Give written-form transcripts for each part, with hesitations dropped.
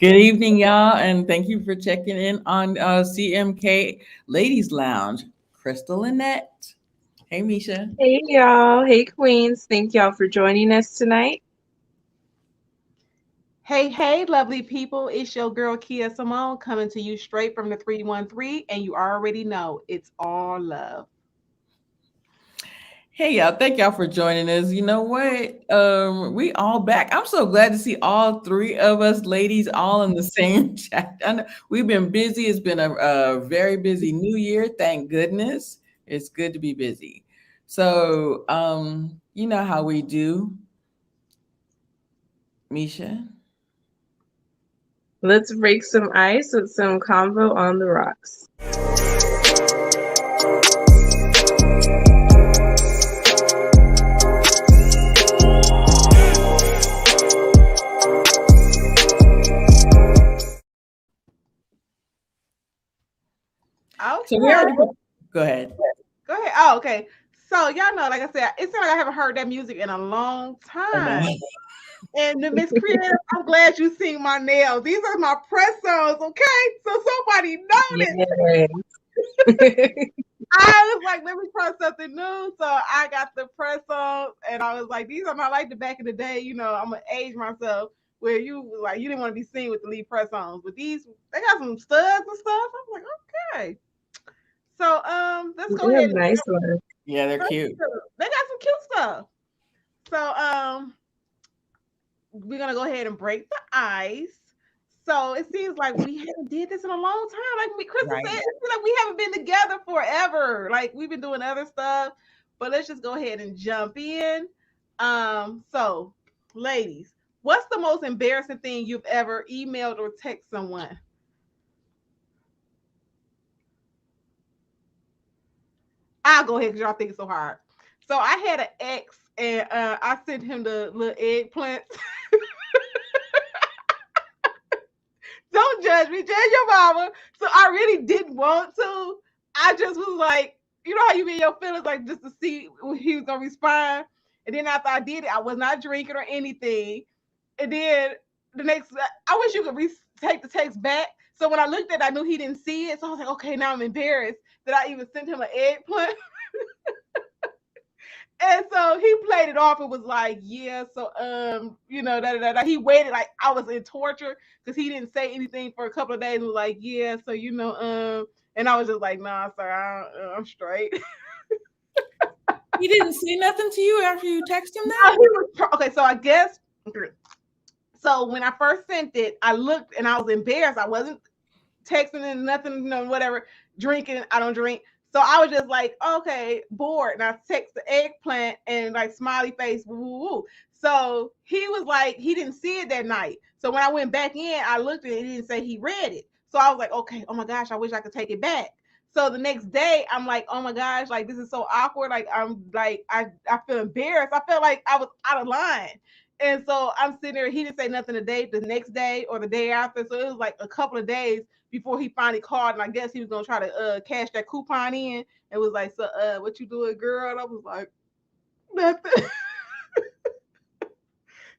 Good evening, y'all, and thank you for checking in on CMK Ladies Lounge. Crystal Annette. Hey, Misha. Hey y'all, hey Queens. Thank y'all for joining us tonight. Hey, hey, lovely people. It's your girl Kia Simone coming to you straight from the 313, and you already know it's all love. Hey, y'all. Thank y'all for joining us. You know what? We all back. I'm so glad to see all three of us ladies all in the same chat. I know we've been busy. It's been a very busy new year. Thank goodness. It's good to be busy. So, you know how we do, Misha. Let's break some ice with some convo on the rocks. So we Okay, already go ahead. go ahead. Oh, okay. So y'all know, like I said, it seems like I haven't heard that music in a long I know. time. And the Miss Creative, I'm glad you seen my nails. These are my press ons, okay? So somebody noticed. Yes. I was like, let me try something new. So I got the press ons, and I was like, these are not like the back in the day. I'm gonna age myself where you was like you didn't want to be seen with the lead press ons, but these they got some studs and stuff. I was like, okay. So let's go They have ahead and nice ones. Yeah, they're cute. they got some cute stuff. So we're gonna go ahead and break the ice. So it seems like we haven't did this in a long time. Like Crystal said, Right. it seems like we haven't been together forever. Like we've been doing other stuff, but let's just go ahead and jump in. So ladies, what's the most embarrassing thing you've ever emailed or text someone? I'll go ahead because y'all think it's so hard. So I had an ex and I sent him the little eggplants. Don't judge me, judge your mama. So I really didn't want to. I just was like, you know how you be in your feelings, like just to see when he was gonna respond. And then after I did it, I was not drinking or anything. And then the next, I wish you could take the text back. So when I looked at it, I knew he didn't see it. So I was like, okay, now I'm embarrassed that I even sent him an eggplant. And so he played it off and was like, yeah, so He waited like I was in torture because he didn't say anything for a couple of days and was like, yeah, so and I was just like, nah, sir, I'm straight. He didn't say nothing to you after you text him No, that? he was okay, so I guess so when I first sent it, I looked and I was embarrassed. I wasn't texting and nothing, whatever, drinking. I don't drink. So I was just like, okay, bored. And I text the eggplant and like smiley face, woo, woo, woo. So he was like, he didn't see it that night. So when I went back in, I looked at it, it didn't say he read it. So I was like, okay, oh my gosh, I wish I could take it back. So the next day, I'm like, oh my gosh, like this is so awkward. Like I feel embarrassed. I felt like I was out of line. And so I'm sitting there. He didn't say nothing the next day or the day after. So it was like a couple of days before he finally called, and I guess he was gonna try to cash that coupon in, and was like, "So, what you doing, girl?" And I was like, "Nothing."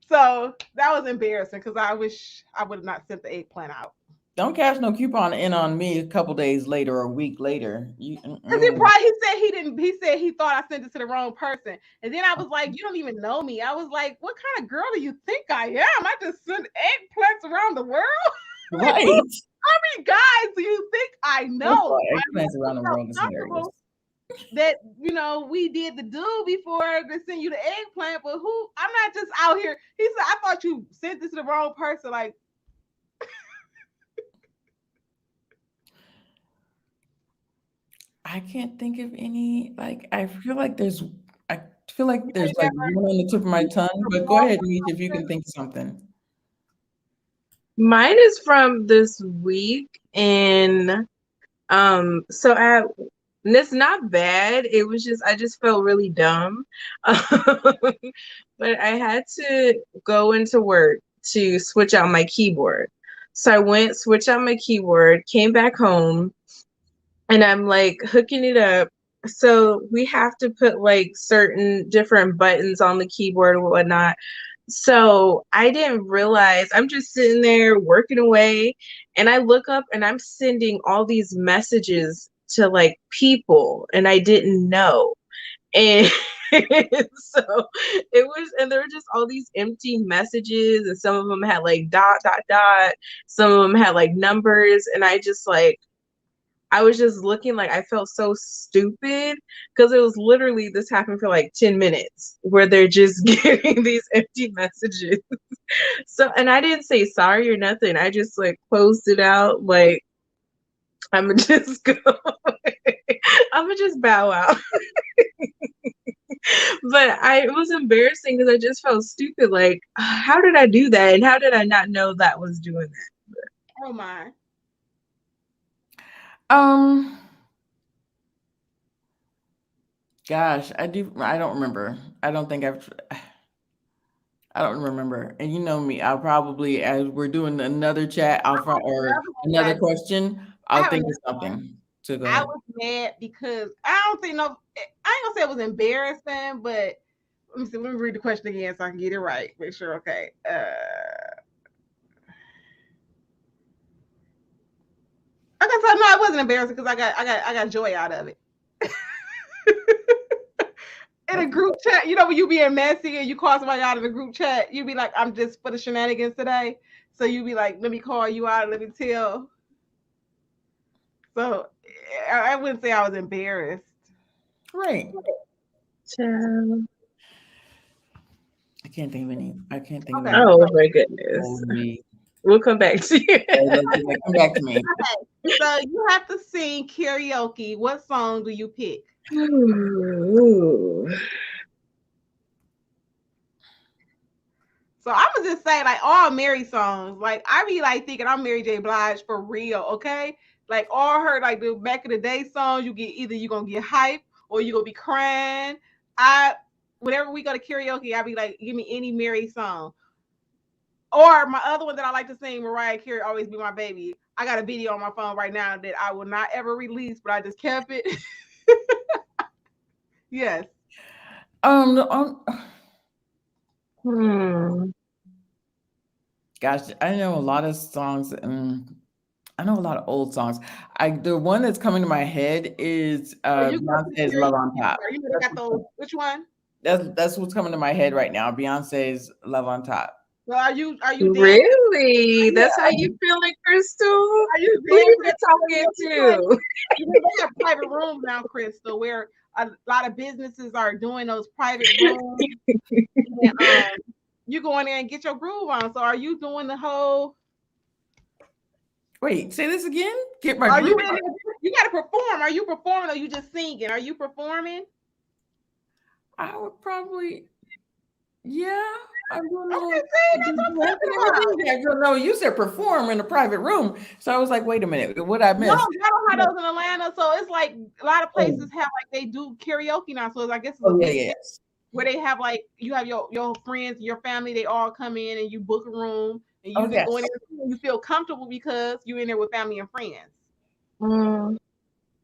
So that was embarrassing because I wish I would have not sent the eggplant out. Don't cash no coupon in on me a couple days later or a week later. Cause he said he didn't. He said he thought I sent it to the wrong person, and then I was like, "You don't even know me." I was like, "What kind of girl do you think I am? I just send eggplants around the world." Like, Right. how many guys do you think I First of know? all, I eggplants around the felt world is hilarious. comfortable that we did the do before to send you the eggplant, but who? I'm not just out here. He said, "I thought you sent this to the wrong person." Like, I can't think of any. Like, I feel like you there's ain't like never. one on the tip of my tongue. But go ahead, Nisha, if you can think of something. Mine is from this week, and so and it's not bad. It was just I just felt really dumb. But I had to go into work to switch out my keyboard. So I went, switch out my keyboard, came back home, and I'm like hooking it up. So we have to put like certain different buttons on the keyboard and whatnot. So I didn't realize I'm just sitting there working away, and I look up and I'm sending all these messages to like people, and I didn't know. And so it was, and there were just all these empty messages, and some of them had like dot, dot, dot. Some of them had like numbers, and I was just looking like I felt so stupid because it was literally this happened for like 10 minutes where they're just getting these empty messages. So, and I didn't say sorry or nothing. I just like closed it out. Like, I'm gonna just go, I'm gonna just bow out. But it was embarrassing because I just felt stupid. Like, how did I do that? And how did I not know that was doing that? Oh my. Um, gosh, I don't remember. I don't think I don't remember. And you know me, I'll probably, as we're doing another chat, I have or another one another that question, I I'll have think of another one. something. So go I ahead. was mad because I don't think no. I ain't gonna say it was embarrassing, but let me see. Let me read the question again so I can get it right. Make sure. Okay. Okay. So no, it wasn't embarrassing because I got joy out of it. In a Okay. group chat, you know, when you being messy and you call somebody out in a group chat, you be like, "I'm just for the shenanigans today." So you be like, "Let me call you out and let me tell." So I wouldn't say I was embarrassed. Right. Child. I can't think of any. I can't think of Okay. any. Oh So my goodness. Old me. We'll come back to you. Like, come back to me. okay. So you have to sing karaoke. What song do you pick? Ooh. So I'm gonna just say like all Mary songs. Like I be like thinking I'm Mary J. Blige for real, okay? Like all her like the back of the day songs, you get either you gonna get hype or you gonna be crying. I whenever we go to karaoke, I be like, give me any Mary song. Or my other one that I like to sing, Mariah Carey, always be my baby. I got a video on my phone right now that I will not ever release, but I just kept it. Yes. The, Hmm. gosh, I know a lot of songs, and I know a lot of old songs. The one that's coming to my head is Oh, you go to Beyonce's "Love on karaoke. Top." You know they That's got those. Which one? that's what's coming to my head right now. Beyonce's "Love on Top." Well, are you dancing? Really? Yeah. That's how you feeling, Crystal? Are you Who you dancing been at talking the karaoke place? to? You know, they have private rooms now, Crystal, where a lot of businesses are doing those private rooms. And, you go in there and get your groove on. So, are you doing the whole? Wait, say this again. Get my Are you groove in on. there? You got to perform. Are you performing or you just singing? Are you performing? I would probably, yeah. I'm doing the Okay, whole see, the that's what I'm dance and talking about. everything. I don't know. You said perform in a private room, so I was like, wait a minute, what I No, missed? y'all don't have those in Atlanta. So it's like a lot of Oh, places have like they do karaoke now. So I guess it's a oh yeah, big yeah. thing Yes. where they have like you have your friends, your family, they all come in and you book a room and Oh you just go in yes. there and you feel comfortable because you're in there with family and friends. Mm,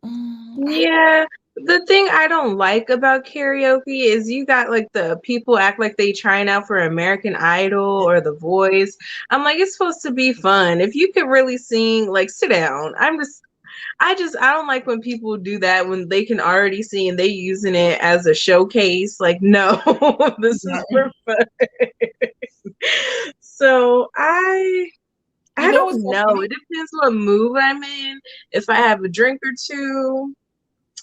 I yeah. The thing I don't like about karaoke is you got like the people act like they trying out for American Idol or The Voice. I'm like, it's supposed to be fun. If you could really sing, like sit down. I don't like when people do that when they can already sing and they using it as a showcase. Like, no, this is for fun. So you I know what's don't so know. funny? It depends what mood I'm in. If I have a drink or two,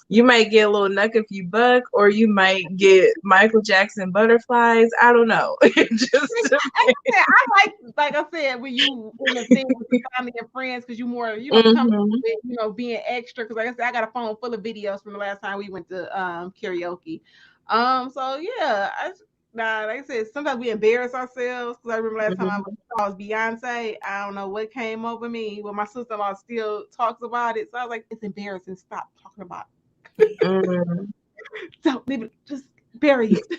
you might get a little knuck if you buck, or you might get Michael Jackson butterflies. I don't know. It See, just like I said, when you in the thing with the family and friends, because you more, comfortable hmm with, being extra. Because like I said, I got a phone full of videos from the last time we went to karaoke. So yeah, nah, like I said, sometimes we embarrass ourselves. Because I remember last time I was Beyonce, I don't know what came over me. But my sister-in-law still talks about it, so I was like, it's embarrassing. Stop talking about hmm it. Don't leave it. Just bury it.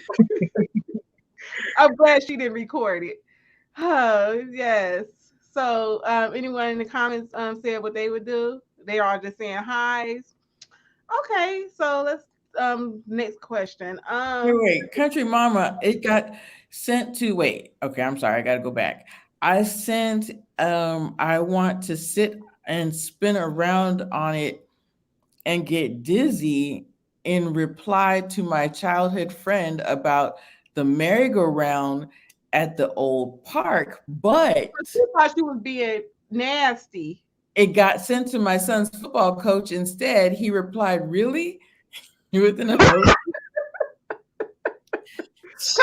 I'm glad she didn't record it. Oh, yes. So, anyone in the comments said what they would do? They are just saying highs. Okay, so let's next question. Wait. Country Mama, it got sent to, wait. Okay, I'm sorry. I got to go back. I sent, I want to sit and spin around on it and get dizzy in reply to my childhood friend about the merry-go-round at the old park, but She thought she was being nasty. it got sent to my son's football coach instead. He replied, "Really?" With an emoji.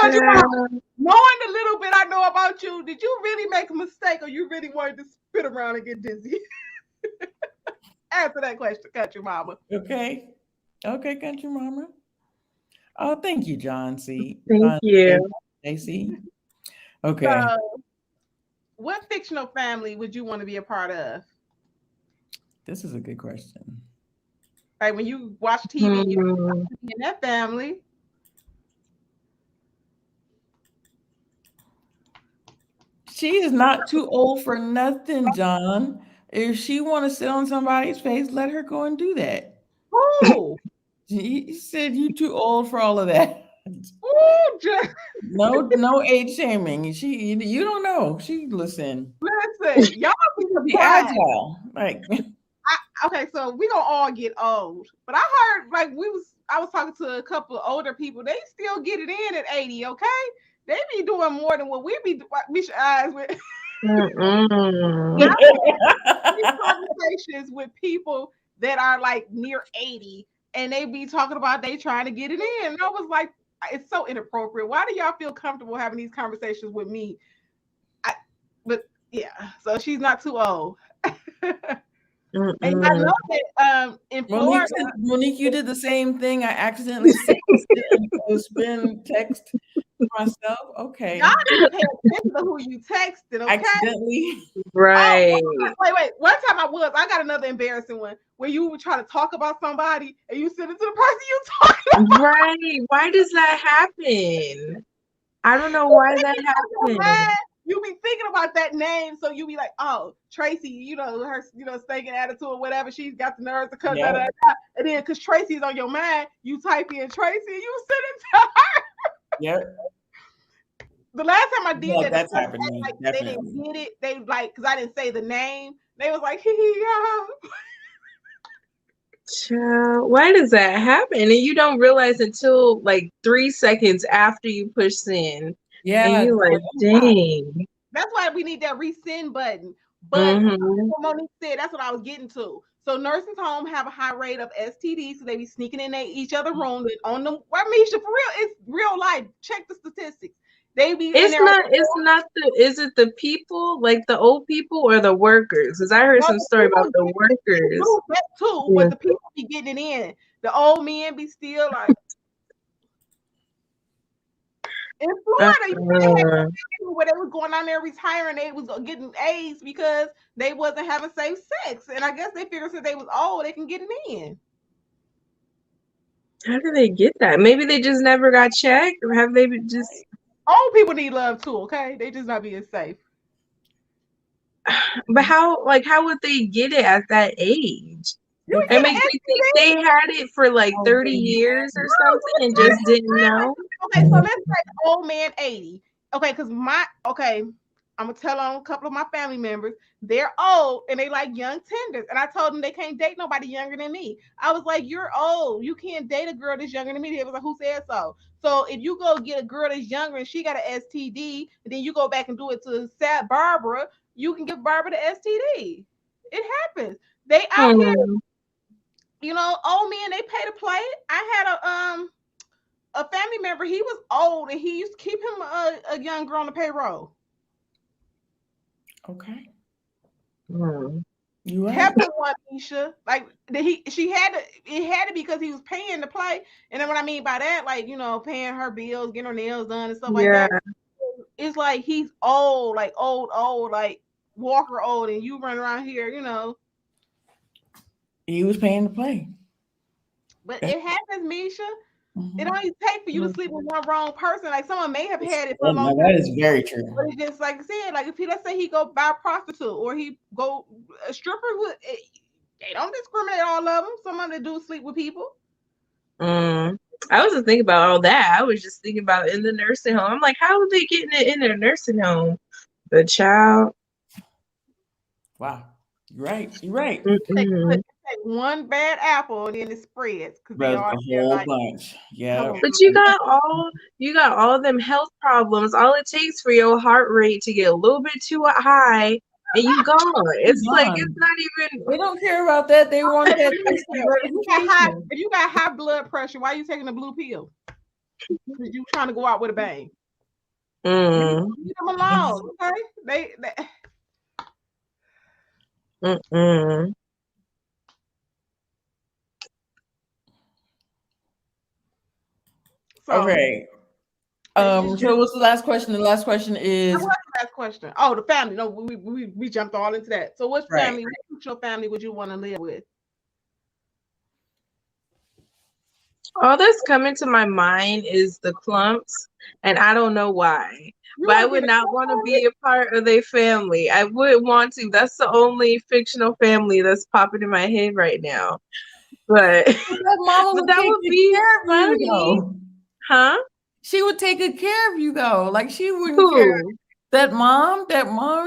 Country mama, Child. knowing the little bit I know about you, did you really make a mistake or you really wanted to spit around and get dizzy? Answer that question, country mama. Okay. Okay, country mama. Oh, thank you, John C. Thank John you. and JC. Okay. So, what fictional family would you want to be a part of? This is a good question. Like when you watch TV, you Hmm. in that family. She is not too old for nothing, John. If she want to sit on somebody's face, let her go and do that. Who? He said you too old for all of that. Ooh, just No, no age shaming. You don't know. She listen. listen, y'all be Be surprised. agile. Like Okay, so we gonna all get old, but I heard like I was talking to a couple of older people. They still get it in at 80. Okay, they be doing more than what we should eyes with. Mm-mm. I've had these conversations with people that are like near 80, and they be talking about they trying to get it in. And I was like, it's so inappropriate. Why do y'all feel comfortable having these conversations with me? I, but yeah, so she's not too old. And I know Mm-mm. that in Florida, Monique, you did the same thing. I accidentally sit and spin text myself. y'all Okay. need to pay attention to who you texted, okay? Accidentally. Oh, Right. wait. One time I got another embarrassing one where you were trying to talk about somebody and you send it to the person you talking Right. Why does that happen? I don't know why that on your happened. mind. You be thinking about that name, so you be like, oh, Tracy, her, stinking attitude or whatever. She's got the nerves to cut that, Yep. and then because Tracy's on your mind, you type in Tracy and you send it to her. Yep. The last time I did Yeah, that, the that's person happened to act me. like they didn't Definitely. get it. They like because I didn't say the name. They was like, hee hee, yeah. Child, why does that happen? And you don't realize until like 3 seconds after you push send, and Yeah. you like, Oh God. dang. That's why we need that resend button. But Mm-hmm. what Monique said, that's what I was getting to. So nursing homes have a high rate of STDs, so they be sneaking in each other room on them. Well, Misha, for real, it's real life. Check the statistics. They be in there on the It's floor. not is it the people, like the old people or the workers? Because I heard No, some story about the the people workers. do that too, Yeah. but the people be getting it in. The old men be still like in Florida, they had Uh-uh. people where they was going down there retiring, they was getting AIDS because they wasn't having safe sex. And I guess they figured since they was old, they can get it in. How do they get that? Maybe they just never got checked, or have they just? Old people need love too, okay? They just not being safe. But how, like, how would they get it at that age? You It can Because get makes an me think they had it for like oh, 30 they years or No, something so it's and not just that didn't time. know. Okay, so let's say the old man 80. Okay, because I'm gonna tell on a couple of my family members. They're old and they like young tenders. And I told them they can't date nobody younger than me. I was like, you're old. You can't date a girl that's younger than me. They was like, who said so? So if you go get a girl that's younger and she got an STD, and then you go back and do it to Sat Barbara, you can give Barbara the STD. It happens. They out here, Hmm. old men, they pay to play. I had a family member, he was old and he used to keep him a young girl on the payroll. okay. Hmm. You right. Kept him one, Nisha. Like she had to it had to be because he was paying to play. And then what I mean by that, like, paying her bills, getting her nails done and stuff like Yeah. that. It's like he's old, like old, like Walker old, and you run around here. He was paying to play. But That, it happens, Misha. It mhm. only takes for you to Hmm. sleep with one wrong person. Like someone may have had it for a Oh, long now time. that is very true. But it's just like I said, like if he let's say he go buy a prostitute or he go a stripper, they don't discriminate all of them. Some of them do sleep with people. Mm. I wasn't thinking about all that. I was just thinking about in the nursing home. I'm like, how are they getting it in their nursing home? The child. Wow. You're right. You're right. Mm-mm. Take one bad apple and then it spreads because they But are a they're whole like, bunch. come Yeah. on. But you got all them health problems. All it takes for your heart rate to get a little bit too high and you gone. It's like it's None. not even They don't care about that. They want that instant If you got high, gratification. if you got high blood pressure, why are you taking a blue pill? Because you trying to go out with a bang. mm, Leave them alone, okay? They mm-mm. so Okay. it's just So what's the last question? The last question that is was the last question. Oh, the family. No, we jumped all into that. So which right. family, which fictional family would you want to live with? All that's coming to my mind is the clumps, and I don't know why. You But I want to be would the not want to family? be a part of their family. I would want to. That's the only fictional family that's popping in my head right now. But That mama but would that take would good be care of you funny. though. Huh? She would take good care of you though. Like she wouldn't care. Who?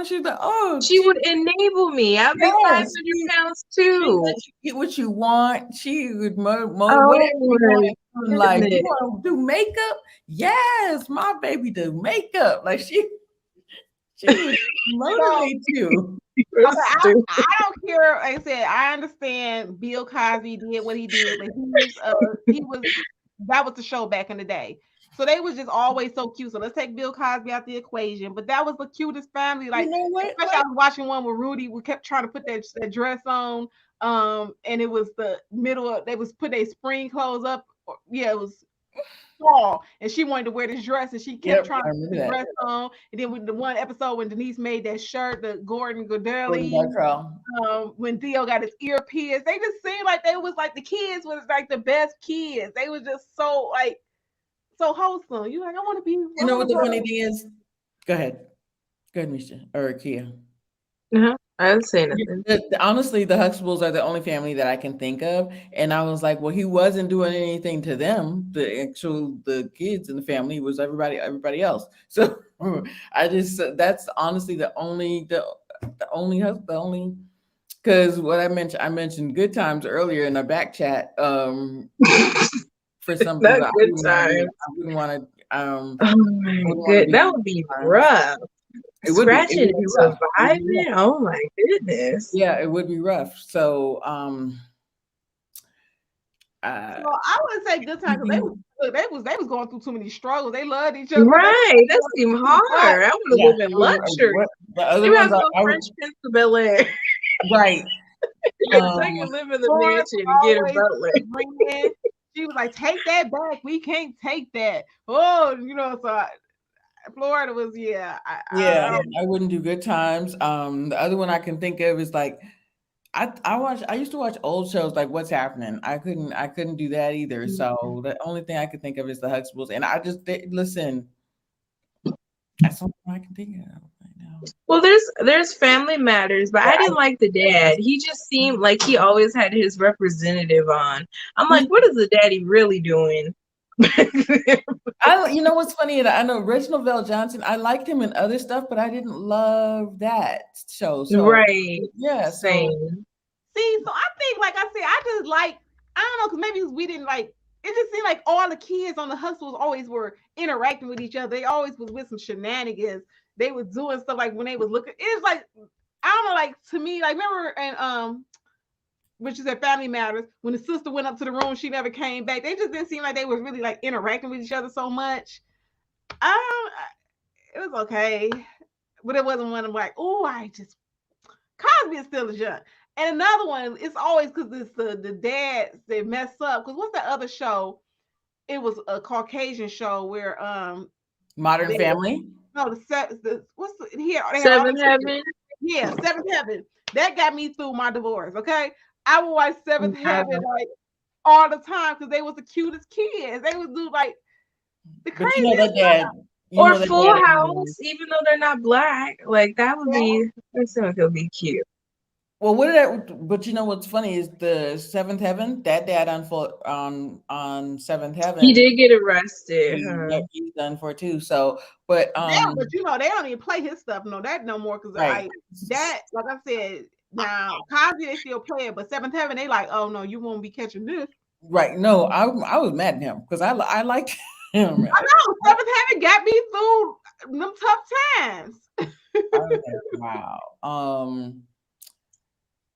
She'd be like, oh, She would enable me. I'd be yes, 500 pounds she'd let too. you get what you want. She would whatever Oh you want my in life. You goodness. want to do makeup? Yes, my baby do makeup. Like she would So motivate you. You're okay, I stupid. don't care. Like I said, I understand Bill Cosby did what he did, but he was that was the show back in the day. So they was just always so cute. So let's take Bill Cosby out the equation. But that was the cutest family. You Like know what? especially I was watching one where Rudy we kept trying to put that dress on. And it was the middle of they was put their spring clothes up. Yeah, it was fall, and she wanted to wear this dress, and she kept Yep, trying I to remember put the that. dress on. And then with the one episode when Denise made that shirt, the Gordon Gordon Goodell, Gartrell. when Theo got his ear pierced, they just seemed like they was like the kids was like the best kids. They was just so like so wholesome. You like I want to be, You I know want what to the funny grow. thing is? Go ahead. Go ahead, Misha or Kia. Uh-huh. I didn't say Yeah, nothing. honestly, the Huxtables are the only family that I can think of, and I was like, well, he wasn't doing anything to them. The kids in the family was everybody else. So I just that's honestly the only because what I mentioned good times earlier in our back chat. For something, Not but good time. I wouldn't want to Oh my I wouldn't want to good. be That in would be times. rough. It Scratching would be and rough. It would be rough. surviving. Oh my goodness. Yeah, it would be rough. So, So uh, I wouldn't say good time because they was mhm. look, they was going through too many struggles. They loved each other, but they Right. That wanted seemed to fight. hard. I want to Yeah, live in it was luxury. what the other You have ones to go I French would Prince to Bel Air. right. So you Um, can live in the Florence mansion and get a always butler. agreeing. She was like, "Take that back. We can't take that." Oh, Florida was yeah. yeah, I don't I wouldn't do good times. The other one I can think of is like I used to watch old shows like What's Happening. I couldn't do that either. So the only thing I could think of is the Huxtables, and listen. That's something I can think of right now. Well, there's Family Matters, but Yeah, I didn't like the dad. He just seemed like he always had his representative on. I'm like, he what is the daddy really doing? you know what's funny? I know Reginald Vell Johnson. I liked him in other stuff, but I didn't love that show. So Right. yeah, so Same. see. So I think, like I said, I just like I don't know because maybe we didn't like. It just seemed like all the kids on the hustles always were interacting with each other. They always was with some shenanigans. They was doing stuff like when they was looking. It was like I don't know, like to me, like remember and which is at Family Matters, when the sister went up to the room, she never came back. They just didn't seem like they was really like interacting with each other so much. Um, it was okay, but it wasn't one of like, oh, I just Cosby is still a junk. And another one, it's always because it's the dads they mess up. Because what's that other show? It was a Caucasian show where Modern they Family. no the what's the, here they had all the Seventh Heaven. yeah Seventh Heaven that got me through my divorce. Okay, I would watch Seventh Heaven Wow. like all the time because they was the cutest kids. They would do like the But you know craziest that dad. You Or know that Full dad. House, even though they're not black. Like that would stuff. be that would be cute. Well, what did that? But you know what's funny is the seventh heaven. That dad on seventh He heaven. did get arrested, Yep, huh? he's done for too. So, but Yeah, but you know they don't even play his stuff no more because right, that like I said now Cosby they still play it, but Seventh Heaven they like oh no you won't be catching this. right. No, I was mad at him because I liked him. I know Seventh Heaven got me through them tough times. I was like, wow.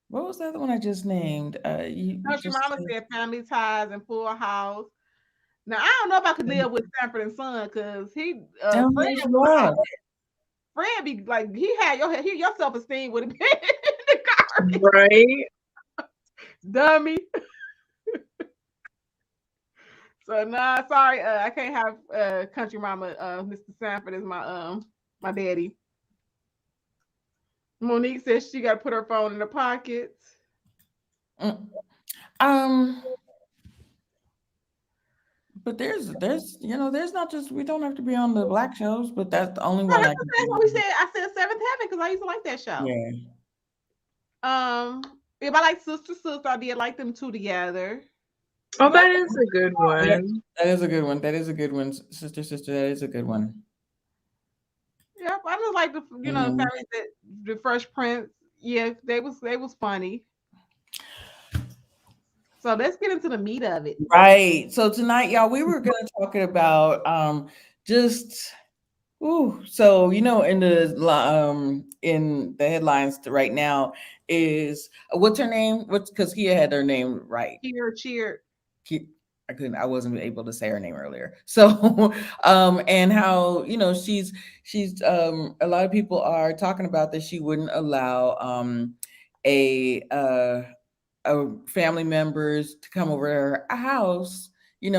What was the other one I just named? You Country just Mama said Family Ties and Full House. Now I don't know if I could live with Sanford and Son because he oh Fred yes, you was like are. Fred be like your self esteem would have been in the garbage, Right? dummy. So nah, sorry, I can't have Country Mama. Mr. Sanford is my daddy. Monique says she got to put her phone in her pocket. Mm, Um, but there's there's not just we don't have to be on the black shows, but that's the only No, one that's, I can that's think what we of. said. I said Seventh Heaven because I used to like that show. Yeah. Um, if I like Sister, I did like them two together. Oh, Those that is a good Yeah, one. that is a good one. That is a good one. Sister, that is a good one. Yep, I just like the the Mhm. family that the Fresh Prince. Yeah, they was funny. So let's get into the meat of it. Right. So tonight, y'all, we were gonna talk about just ooh. So in in the headlines right now is what's her name? What's because Kia had her name right. Cheer. Ki- I wasn't able to say her name earlier. So and how she's a lot of people are talking about that she wouldn't allow a family members to come over to her house, and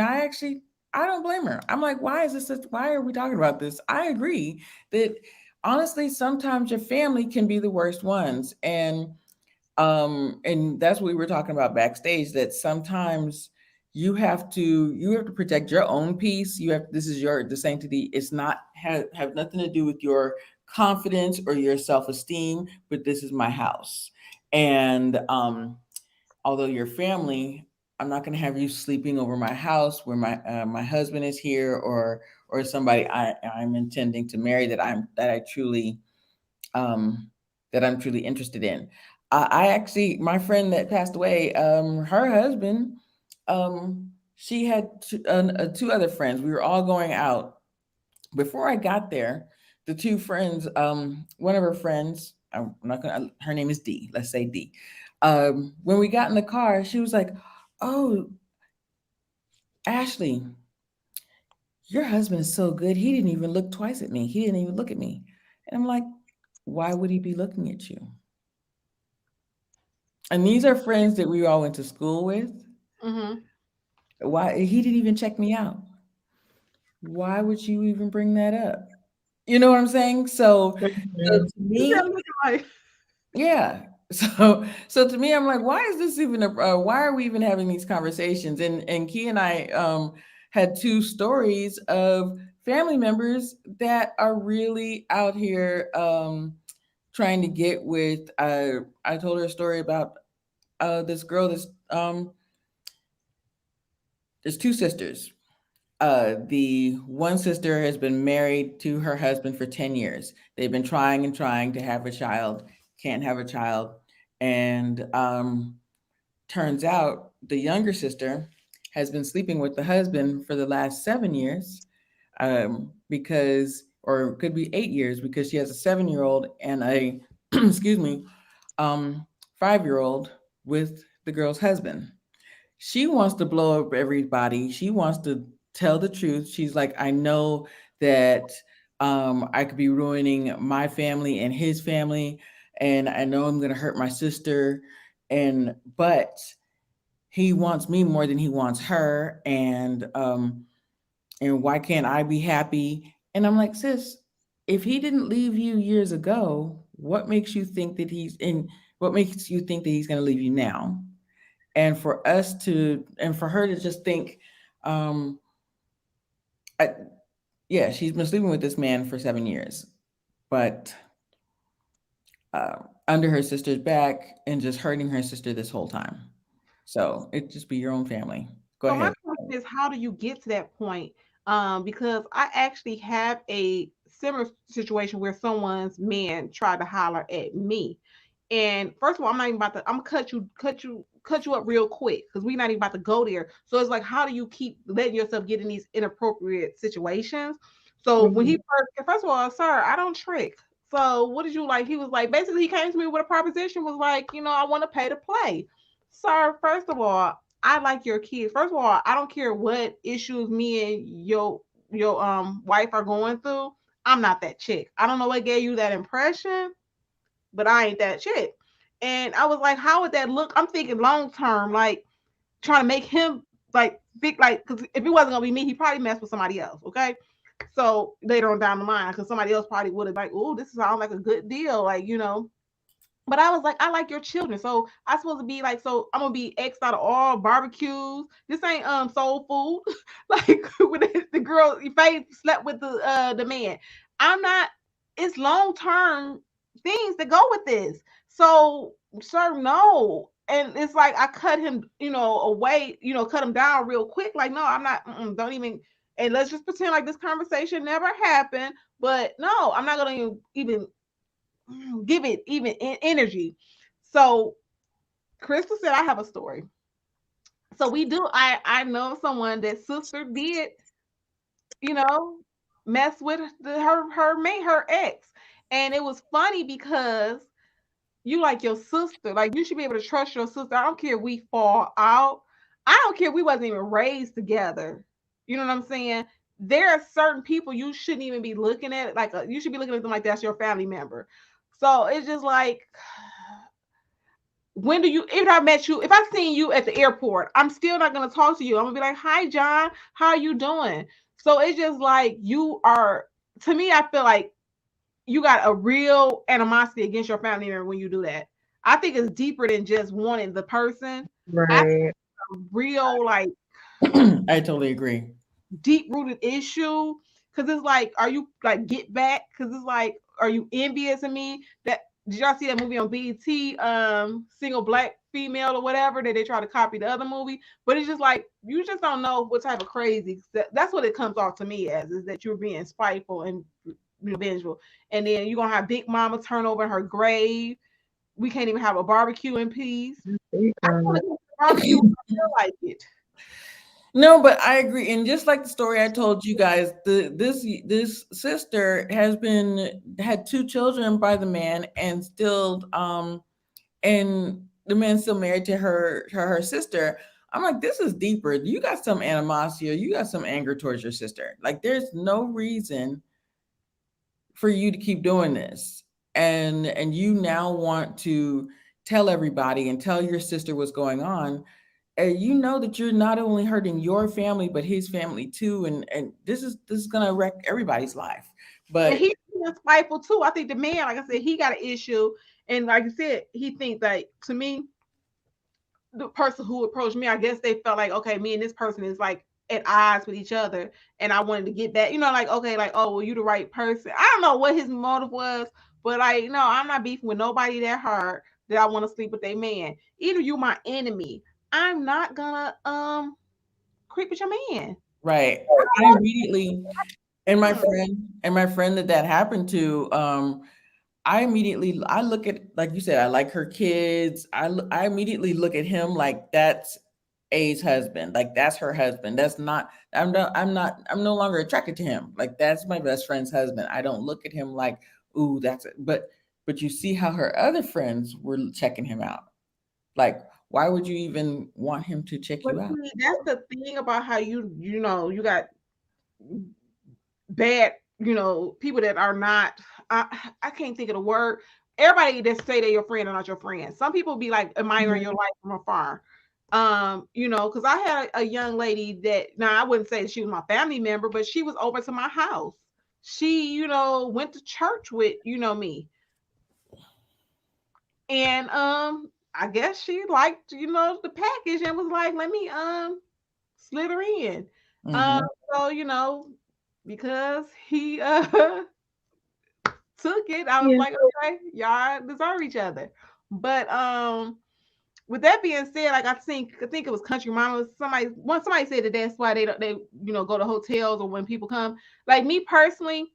I don't blame her. I'm like, why are we talking about this? I agree that honestly, sometimes your family can be the worst ones. And that's what we were talking about backstage, that sometimes you have to protect your own peace. This is your the sanctity. It's not have nothing to do with your confidence or your self-esteem, but this is my house. And although your family, I'm not going to have you sleeping over my house where my husband is here, or somebody I'm intending to marry, um, that I'm truly interested in. I actually, my friend that passed away, her husband, she had two other friends. We were all going out. Before I got there, the two friends, one of her friends, I'm not gonna, her name is D. Let's say D. When we got in the car, she was like, "Oh, Ashley, your husband is so good. He didn't even look twice at me. He didn't even look at me." And I'm like, "Why would he be looking at you?" And these are friends that we all went to school with. Mm-hmm. Why he didn't even check me out? Why would you even bring that up? You know what I'm saying? So Mhm. to me, Like, yeah. So to me, I'm like, why is this even why are we even having these conversations? And Key and I had two stories of family members that are really out here trying to get with. I told her a story about this girl. There's two sisters. The one sister has been married to her husband for 10 years. They've been trying and trying to have a child, can't have a child. And turns out the younger sister has been sleeping with the husband for the last 7 years, or it could be 8 years, because she has a 7-year old and a, excuse me, 5-year old with the girl's husband. She wants to blow up everybody. She wants to tell the truth. She's like, I know that I could be ruining my family and his family, and I know I'm going to hurt my sister, but he wants me more than he wants her, and why can't I be happy? And I'm like, sis, if he didn't leave you years ago, what makes you think that he's going to leave you now? And for her to just think, um I, yeah, she's been sleeping with this man for 7 years, but under her sister's back and just hurting her sister this whole time. So it just be your own family. Go So my ahead. question is, how do you get to that point? Because I actually have a similar situation where someone's man tried to holler at me. And first of all, I'm not even about to. I'm gonna cut you up real quick because we're not even about to go there. So it's like, how do you keep letting yourself get in these inappropriate situations? So when he Mhm. first of all, sir, I don't trick. So what did you like? He was like, basically, he came to me with a proposition. Was like, I want to pay to play. Sir, first of all, I like your kids. First of all, I don't care what issues me and your wife are going through. I'm not that chick. I don't know what gave you that impression, but I ain't that chick. And I was like, how would that look? I'm thinking long term, like trying to make him like think like because if it wasn't gonna be me, he probably messed with somebody else. Okay. So later on down the line, because somebody else probably would have like, oh, this sounds like a good deal, like. But I was like, I like your children. So I supposed to be like, so I'm gonna be X'd out of all barbecues. This ain't soul food. Like when the girl Faye slept with the man. I'm not, it's long term things that go with this. So sir, no. And it's like I cut him, away, cut him down real quick. Like, no, I'm not, don't even, and let's just pretend like this conversation never happened. But no, I'm not gonna even give it even energy. So Crystal said, I have a story. So we do. I know someone that sister did, you know, mess with her ex, and it was funny because you like your sister, like you should be able to trust your sister. I don't care if we fall out. I don't care if we wasn't even raised together. You know what I'm saying? There are certain people you shouldn't even be looking at, like you should be looking at them like that's your family member. So it's just like when do you if I met you, if I seen you at the airport, I'm still not gonna talk to you. I'm gonna be like, hi John, how are you doing? So it's just like you are, to me, I feel like you got a real animosity against your family member when you do that. I think it's deeper than just wanting the person. I think Right. it's a real like I totally agree. deep rooted issue because it's like, are you like get back? Because it's like, are you envious of me? That did y'all see that movie on BET, single black female or whatever that they try to copy the other movie? But it's just like you just don't know what type of crazy. That's what it comes off to me as, is that you're being spiteful and vengeful, and then you're gonna have Big Mama turn over in her grave. We can't even have a barbecue in peace. Big I want mama. to go to a barbecue. I feel like it. No, but I agree. And just like the story I told you guys, this sister has been had two children by the man and still and the man's still married to her sister. I'm like, this is deeper. You got some animosity or you got some anger towards your sister. Like there's no reason for you to keep doing this. And you now want to tell everybody and tell your sister what's going on. And you know that you're not only hurting your family but his family too, and this is gonna wreck everybody's life. And But he's spiteful too. I think the man, like I said, he got an issue, and like I said, he thinks like, to me, the person who approached me, I guess they felt like, okay, me and this person is like at odds with each other, and I wanted to get back. Like okay, like, oh, well, you the right person. I don't know what his motive was, but like, no, I'm not beefing with nobody that hard that I want to sleep with a man. Either you my enemy, I'm not gonna creep with your man. right, I immediately and my friend that happened to, I look at, like you said, I like her kids. I immediately look at him like that's A's husband. Like that's her husband. That's not I'm no longer attracted to him. Like that's my best friend's husband. I don't look at him like, ooh, that's it. But you see how her other friends were checking him out. Like, why would you even want him to check But you out? see, that's the thing about how you got bad, people that are not. I can't think of the word. Everybody that say they're your friend are not your friend. Some people be like admiring your Mhm. life from afar. Because I had a young lady that, now I wouldn't say she was my family member, but she was over to my house. She, went to church with, me. And I guess she liked, the package and was like, let me slid her in. Um, Hmm. so, because he took it. I was Yeah. like, okay, y'all deserve each other. But with that being said, like I think it was Country Mama. Somebody said that that's why they go to hotels or when people come. Like me personally,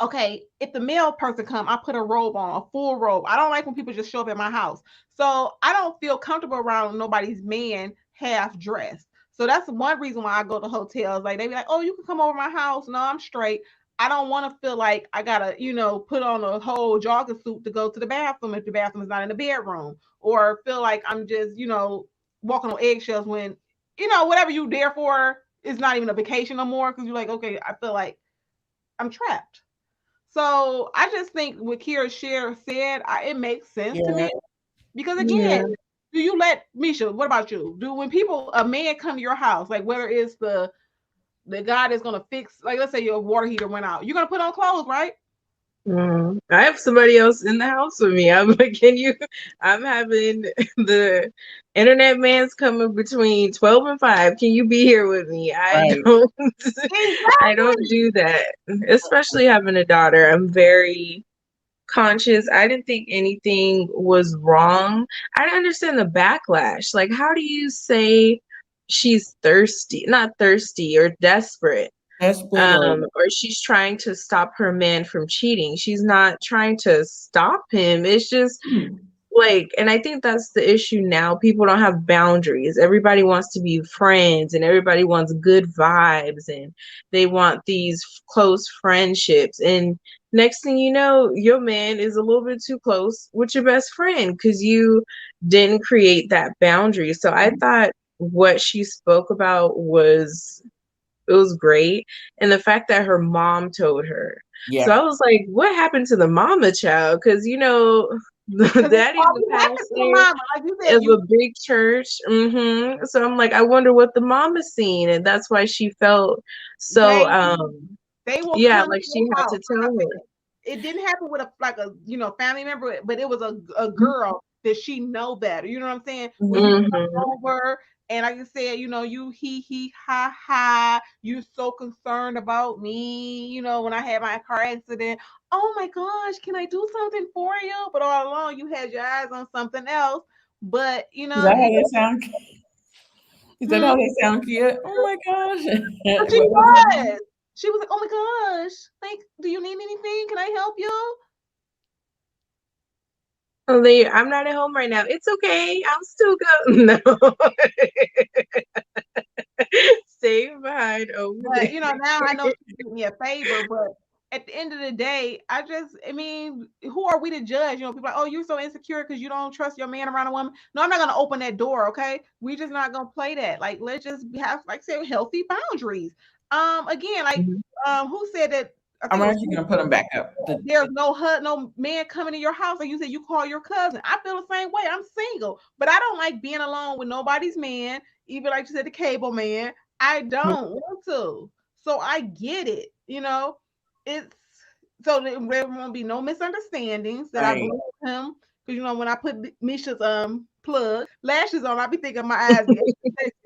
okay, if the male person come, I put a robe on, a full robe. I don't like when people just show up at my house. So I don't feel comfortable around nobody's man half dressed. So that's one reason why I go to hotels. Like they be like, oh, you can come over my house. No, I'm straight. I don't want to feel like I gotta, put on a whole jogging suit to go to the bathroom if the bathroom is not in the bedroom, or feel like I'm just, walking on eggshells when, whatever you there for is not even a vacation no more because you're like, okay, I feel like I'm trapped. So I just think what Kira Share said, it makes sense to Yeah, me because again, Yeah. do you let Misha? What about you? Do when a man come to your house, like whether it's the guy that's gonna fix, like let's say your water heater went out, you're gonna put on clothes, right? I have somebody else in the house with me. I'm like, can you? I'm having the internet man's coming between 12 and 5. Can you be here with me? I right. don't, I don't Exactly. do that. Especially having a daughter. I'm very conscious. I didn't think anything was wrong. I didn't understand the backlash. Like, how do you say she's thirsty, not thirsty or desperate? Desperate or Or she's trying to stop her man from cheating. She's not trying to stop him. It's just like, and I think that's the issue now. People don't have boundaries. Everybody wants to be friends and everybody wants good vibes and they want these close friendships. And next thing you know, your man is a little bit too close with your best friend because you didn't create that boundary. So I thought what she spoke about was it was great. And the fact that her mom told her. So yeah. I was like, what happened to the mama child? Because, the Because it's daddy's the always happened to a pastor mama, like you said. of a big church. So I'm like, I wonder what the mama's seen. And that's why she felt so, Baby, they will yeah, come to like your she had house. to tell her. It didn't happen with a family member, but it was a girl that she know better. You know what I'm saying? When you Mm-hmm. come over and like I said, you he ha ha, you so concerned about me. When I had my car accident, oh my gosh, can I do something for you? But all along you had your eyes on something else. But Is that how you they sound? Is that how hmm, they sound, Kia? Oh my gosh. but she What was was. She was like, oh my gosh, like, do you need anything? Can I help you? I'm not at home right now. It's okay. I'm still good. No. Stay behind over But there. now I know she did me a favor, but at the end of the day, I mean, who are we to judge? People are like, oh, you're so insecure because you don't trust your man around a woman. No, I'm not gonna open that door, okay? We just not gonna play that. Like, let's just have, like, say, healthy boundaries. Again, like, who said that? I I'm think it was actually gonna put them back up. there's no man coming to your house. Like you said, you call your cousin. I feel the same way. I'm single, but I don't like being alone with nobody's man. Even like you said, the cable man. I don't want to. So I get it. It's so there won't be no misunderstandings that I Right. believe him. Because when I put Misha's plug lashes on, I be thinking my eyes be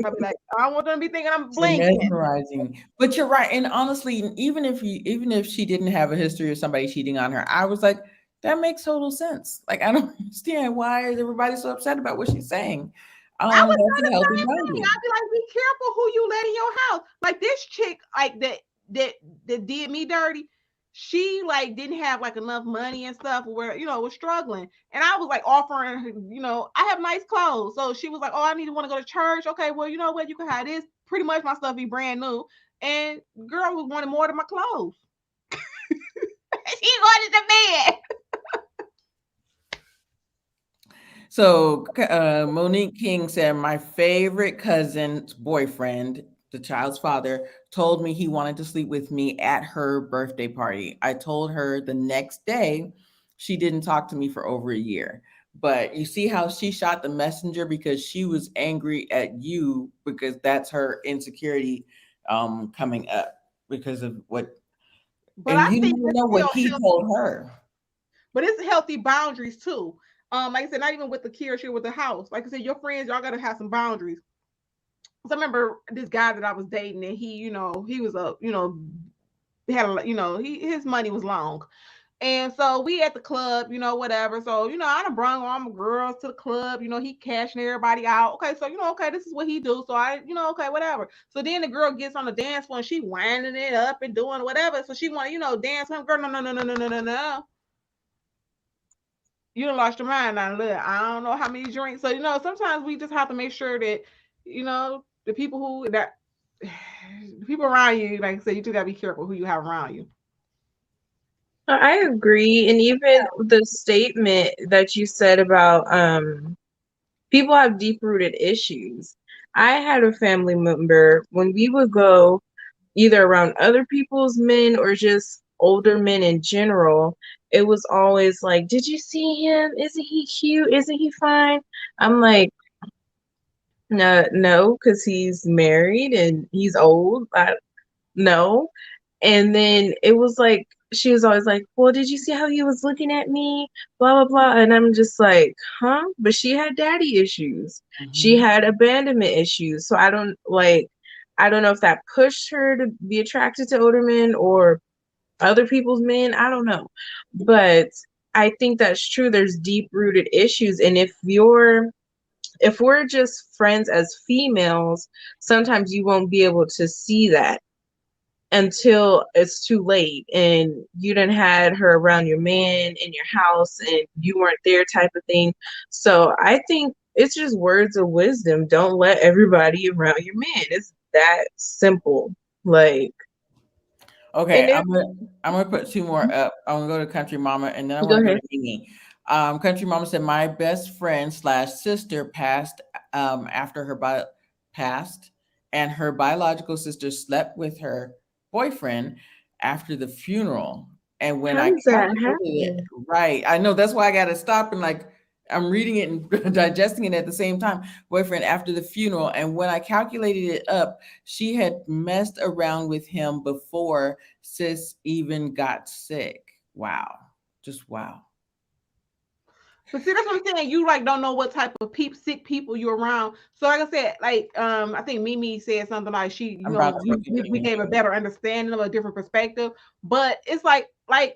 I be like, I don't want them to be thinking I'm They're blinking. mesmerizing. But you're right. And honestly, even if she didn't have a history of somebody cheating on her, I was like, that makes total sense. Like I don't understand why is everybody so upset about what she's saying. I would That's say a the healthy same thing. boundary. I'd be like, be careful who you let in your house. Like this chick, like that did me dirty. She like didn't have like enough money and stuff where was struggling. And I was like offering her, I have nice clothes. So she was like, oh, I need to want to go to church. Okay, well, you know what? You can have this. Pretty much my stuff be brand new. And girl was wanting more than my clothes. She wanted the man. So Monique King said, my favorite cousin's boyfriend, the child's father, told me he wanted to sleep with me at her birthday party. I told her the next day. She didn't talk to me for over a year. But you see how she shot the messenger because she was angry at you because that's her insecurity coming up because of what, But and I you think don't it's know what still he healthy. told her. But it's healthy boundaries too. Like I said, not even with the kids here with the house. Like I said, your friends, y'all gotta have some boundaries. So I remember this guy that I was dating, and he was he had his money was long, And so we at the club, whatever. So, I done brung all my girls to the club, he cashing everybody out. Okay, so okay, this is what he do. So okay, whatever. So then the girl gets on the dance floor and she winding it up and doing whatever. So she wanna, dance with him. Girl, no, no, no, no, no, no, no, no. You done lost your mind now. Look, I don't know how many drinks. So, sometimes we just have to make sure that, the people the people around you, like I said, you just gotta be careful who you have around you. I agree. And even the statement that you said about people have deep rooted issues. I had a family member when we would go either around other people's men or just older men in general, it was always like, did you see him? Isn't he cute? Isn't he fine? I'm like, no, no, because he's married and he's old. No. And then it was like, she was always like, well, did you see how he was looking at me? Blah, blah, blah. And I'm just like, huh? But she had daddy issues. She Mhm. had abandonment issues. So I don't know if that pushed her to be attracted to older men or other people's men. I don't know. But I think that's true. There's deep rooted issues. And if we're just friends as females, sometimes you won't be able to see that until it's too late and you done had her around your man in your house and you weren't there type of thing. So I think it's just words of wisdom. Don't let everybody around your man. It's that simple. Like, and Okay, there, I'm gonna put two more up. I'm gonna go to Country Mama, and then I go want to go ahead. to Mimi. Country Mama said, "My best friend slash sister passed after her passed, and her biological sister slept with her boyfriend after the funeral. And when How I does that calculated it, happen? right, I know that's why I got to stop and like I'm reading it and digesting it at the same time. Boyfriend after the funeral, and when I calculated it up, she had messed around with him before sis even got sick. Wow. Just wow. But see, that's what I'm saying. You like don't know what type of sick people you're around. So like I said, like I think Mimi said something like she, I'm about to we, look into we, we gave a better understanding of a different perspective. But it's like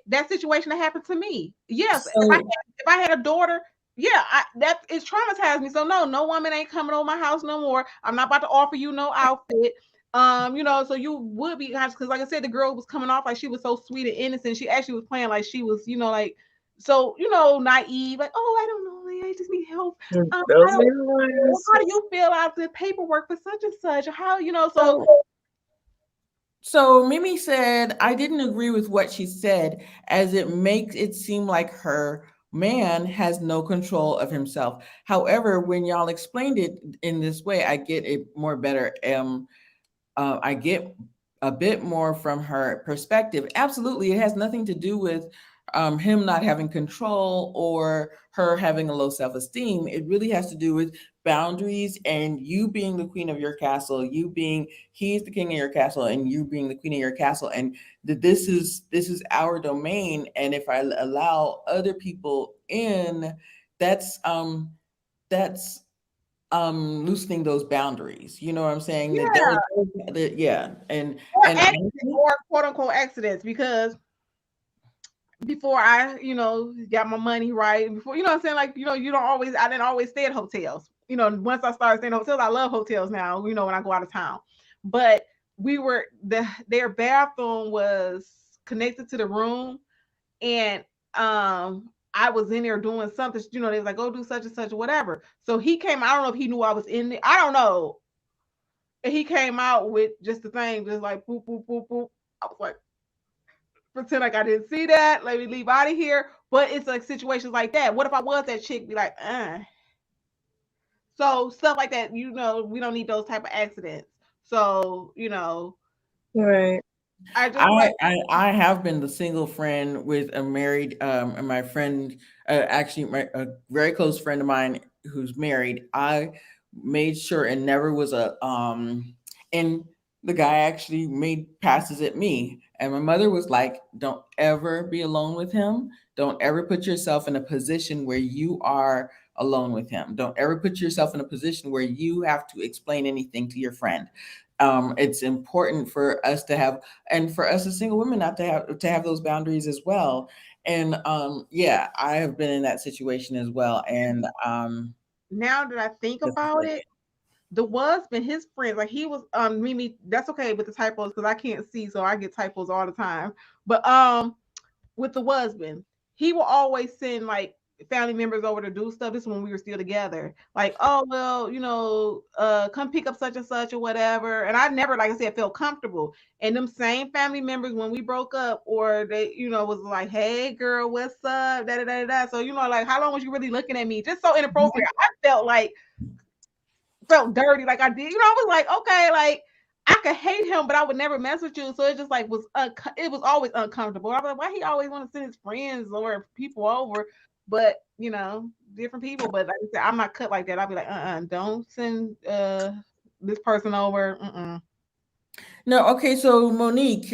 that situation that happened to me. Yes, So if I had a daughter, yeah, that is traumatized me. So no woman ain't coming over my house no more. I'm not about to offer you no outfit. So you would be because like I said, the girl was coming off like she was so sweet and innocent. She actually was playing like she was, like so naive, like, oh, I don't know, I just need help. I Those don't are the know. ones. How do you fill out the paperwork for such and such? How so so So Mimi said, I didn't agree with what she said, as it makes it seem like her man has no control of himself. However, when y'all explained it in this way, I get it more better. I get a bit more from her perspective. Absolutely, it has nothing to do with him not having control or her having a low self esteem. It really has to do with boundaries and you being the queen of your castle, you being he's the king of your castle, and you being the queen of your castle, and this is our domain. And if I allow other people in, that's that's loosening those boundaries. You know what I'm saying? That yeah, yeah. And or and accident honestly, or quote unquote accidents because before I, got my money right, before what I'm saying, like, I didn't always stay at hotels. Once I started staying at hotels, I love hotels now, when I go out of town. But their bathroom was connected to the room and I was in there doing something, they was like, go do such and such or whatever. So he came, I don't know if he knew I was in there. I don't know. And he came out with just the thing, just like boop, boop, boop, boop. I was like, pretend like I didn't see that. Let me leave out of here. But it's like situations like that. What if I was that chick? Be like, So stuff like that, we don't need those type of accidents. So, Right. I just I, like, I have been the single friend with a married and my friend actually a very close friend of mine who's married. I made sure and never was a and the guy actually made passes at me, and my mother was like, don't ever be alone with him, don't ever put yourself in a position where you are alone with him, don't ever put yourself in a position where you have to explain anything to your friend. It's important for us to have, and for us as single women not to have those boundaries as well. And yeah, I have been in that situation as well. And Now that I think that's about like it, the husband, his friends, like he was Mimi, that's okay with the typos because I can't see, so I get typos all the time. But with the husband, he will always send like family members over to do stuff. This is when we were still together. Like, oh well, come pick up such and such or whatever. And I never, like I said, felt comfortable. And them same family members when we broke up, or they, was like, hey girl, what's up? Da da da da. So like, how long was you really looking at me? Just so inappropriate. I felt dirty, like I did. I was like, okay, like I could hate him, but I would never mess with you. So it just like it was always uncomfortable. I was like, why he always want to send his friends or people over? But different people. But like I said, I'm not cut like that. I'll be like, don't send this person over. no, okay. So Monique,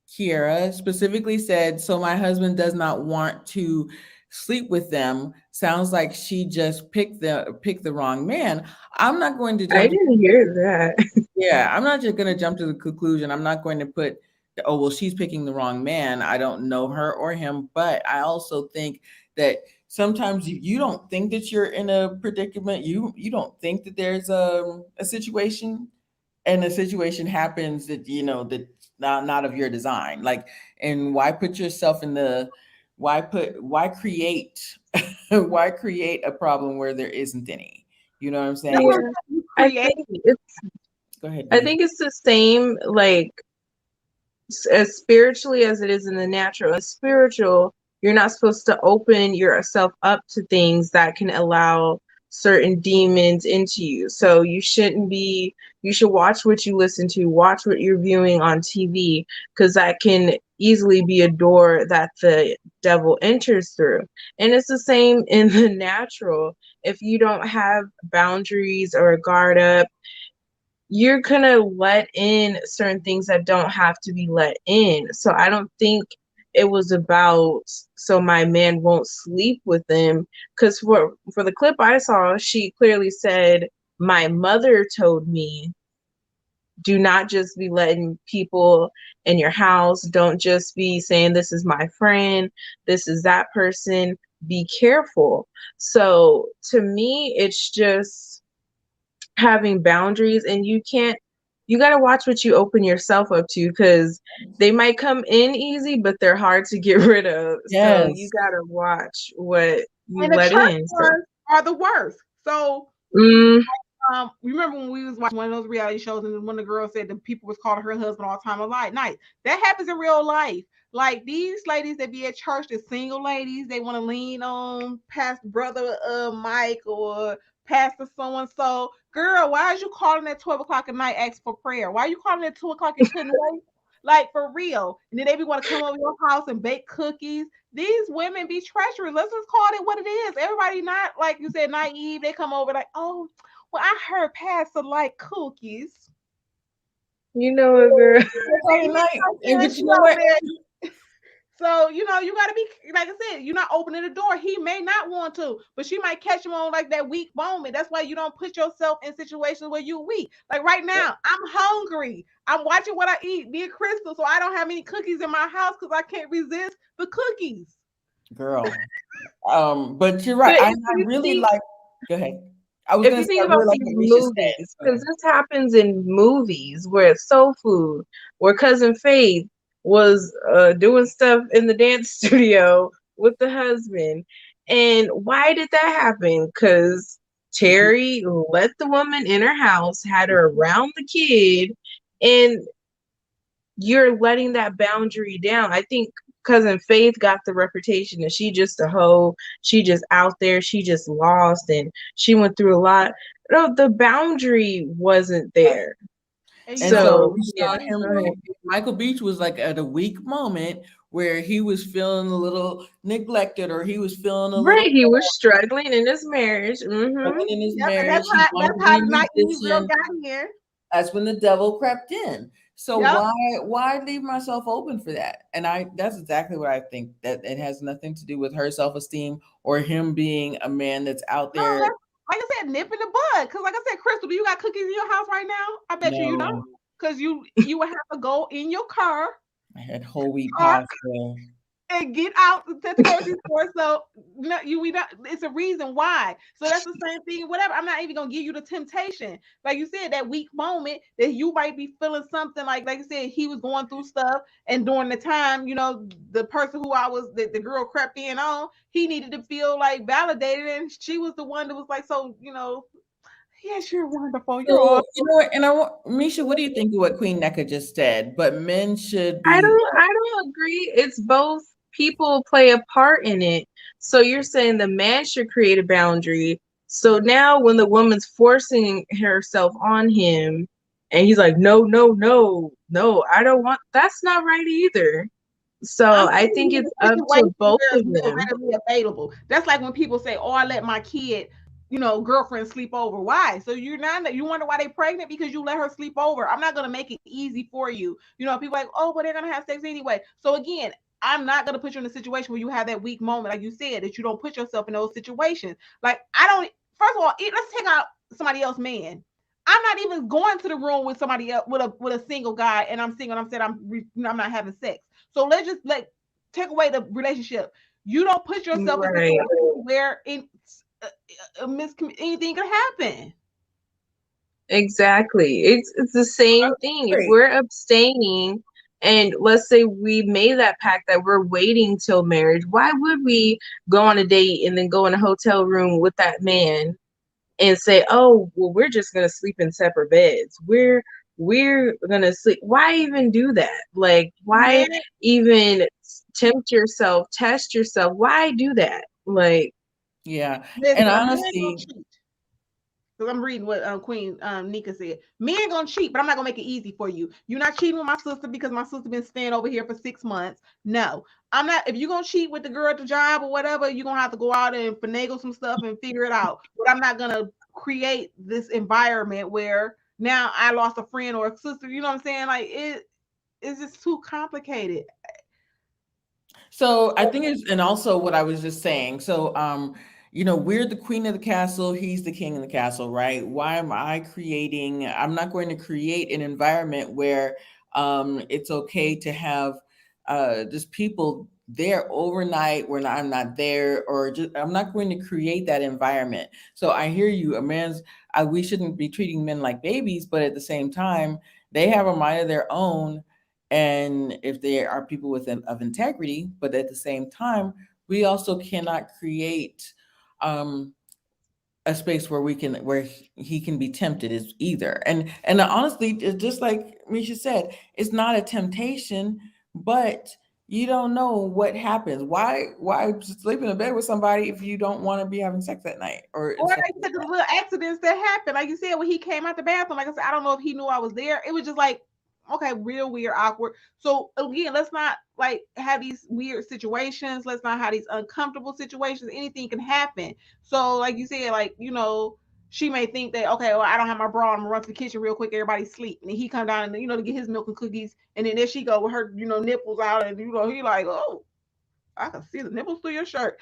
Kiera specifically said, so my husband does not want to sleep with them. Sounds like she just picked the wrong man. I'm not going to I jump to didn't hear that. Yeah, I'm not just going to jump to the conclusion. I'm not going to put, oh, well, she's picking the wrong man. I don't know her or him. But I also think that sometimes you don't think that you're in a predicament. You don't think that there's a situation, and a situation happens that, that not of your design. Like, and why put yourself in the, why create, why create a problem where there isn't any? You know what I'm That's saying? what Yeah, I'm saying. You I create think it's Go ahead, I D. think it's the same, like as spiritually as it is in the natural. And spiritual, you're not supposed to open yourself up to things that can allow certain demons into you. So you should watch what you listen to, watch what you're viewing on TV, because that can easily be a door that the devil enters through. And it's the same in the natural. If you don't have boundaries or guard up, you're gonna let in certain things that don't have to be let in. So I don't think it was about so my man won't sleep with them. Because for the clip I saw, she clearly said, my mother told me, do not just be letting people in your house. Don't just be saying, this is my friend, this is that person. Be careful. So to me, it's just having boundaries, and you got to watch what you open yourself up to, because they might come in easy but they're hard to get rid of. So you Yes, got to watch what you and the let church in. So ones are the worst. So mm, remember when we was watching one of those reality shows and one of the girls said the people was calling her husband all the time of night. That happens in real life. Like these ladies that be at church, the single ladies, they want to lean on past brother Mike or pastor so and so. Girl, why is you calling at 12 o'clock at night asking for prayer? Why are you calling at 2 o'clock and couldn't wait? Like for real. And then they be want to come over your house and bake cookies. These women be treacherous. Let's just call it what it is. Everybody not like you said naive. They come over like, oh, well, I heard Pastor like cookies. you know what, girl? Friday You know night. what I'm And saying? but She you know over what? there. So, you gotta be like I said, you're not opening the door. He may not want to, but she might catch him on like that weak moment. That's why you don't put yourself in situations where you're weak. Like right now, I'm hungry. I'm watching what I eat, me and Crystal, so I don't have any cookies in my house because I can't resist the cookies. Girl. But you're But right. I if you really think like go ahead. I was if gonna you say think I about really like these what Risha said. movies, Go because ahead. this happens in movies where it's soul food, where cousin Faith was doing stuff in the dance studio with the husband. And why did that happen? Because Mhm. Terry let the woman in her house, had her around the kid, and you're letting that boundary down. I think cousin Faith got the reputation that she just a hoe, she just out there, she just lost, and she went through a lot. No, the boundary wasn't there. And And so So we yeah, saw him, go ahead. Michael Beach was like at a weak moment where he was feeling a little neglected, or he was feeling a little Right, he was struggling in his marriage. struggling in his yep, and marriage. He wanted to be how a the naive girl musician. got here. That's when the devil crept in. So Yep. why leave myself open for that? And that's exactly what I think, that it has nothing to do with her self-esteem or him being a man that's out No, there. that's like I said, nip in the bud. Because like I said, Crystal, do you got cookies in your house right now? I bet you don't. No, Because you would have to go in your car, I had whole wheat park, pasta. and get out to the grocery store. So no, you we not. It's a reason why. So that's the same thing. Whatever. I'm not even gonna give you the temptation, like you said, that weak moment that you might be feeling something like you said, he was going through stuff, and during the time, the person who the girl crept in on, he needed to feel like validated, and she was the one that was like, so yes, you're wonderful, you're So, awesome. and Misha, what do you think of what Queen Neka just said? But men should I be. don't I don't agree. It's both people play a part in it. So you're saying the man should create a boundary. So now when the woman's forcing herself on him and he's like, no, no, no, no, I don't want, that's not right either. So I'm I saying think in it's a up situation to both where it's of more them. readily available. That's like when people say, "Oh, I let my kid, girlfriend sleep over." Why? So you wonder why they pregnant because you let her sleep over. I'm not gonna make it easy for you. People like, "Oh, well, they're gonna have sex anyway." So again, I'm not gonna put you in a situation where you have that weak moment, like you said, that you don't put yourself in those situations. Like I don't. First of all, let's take out somebody else, man. I'm not even going to the room with somebody else with a single guy, and I'm single. And I'm saying I'm not having sex. So let's just take away the relationship. You don't put yourself in Right. situations where anything could happen. Exactly. It's the same thing. If Great. we're abstaining and let's say we made that pact that we're waiting till marriage, why would we go on a date and then go in a hotel room with that man and say, "Oh, well, we're just gonna sleep in separate beds. We're gonna sleep." Why even do that? Like, why Man, even tempt yourself, test yourself? Why do that? Like, Yeah, listen, and men gonna honestly, cheat. Because I'm reading what Queen Nika said. Men gonna cheat, but I'm not gonna make it easy for you. You're not cheating with my sister because my sister been staying over here for 6 months. No, I'm not. If you're gonna cheat with the girl at the job or whatever, you're gonna have to go out and finagle some stuff and figure it out. But I'm not gonna create this environment where now I lost a friend or a sister. You know what I'm saying? Like it's just too complicated. so I think it's, and also what I was just saying. So, we're the queen of the castle, he's the king of the castle, right? Why am I creating? I'm not going to create an environment where it's okay to have just people there overnight when I'm not there, or just I'm not going to create that environment. So I hear you, we shouldn't be treating men like babies, but at the same time, they have a mind of their own, and if there are people of integrity, but at the same time, we also cannot create um, a space where he can be tempted is either. And honestly, it's just like Misha said, it's not a temptation, but you don't know what happens. Why sleep in a bed with somebody if you don't want to be having sex at night or Or stuff like you like said, the that? little accidents that happened. Like you said, when he came out the bathroom, like I said, I don't know if he knew I was there. It was just like, okay, real weird, awkward. So again, let's not like have these weird situations. Let's not have these uncomfortable situations. Anything can happen. So, like you said, like, she may think that, okay, well, I don't have my bra, I'm gonna run to the kitchen real quick, everybody sleep. And then he come down and to get his milk and cookies, and then there she go with her, nipples out, and he like, oh, I can see the nipples through your shirt.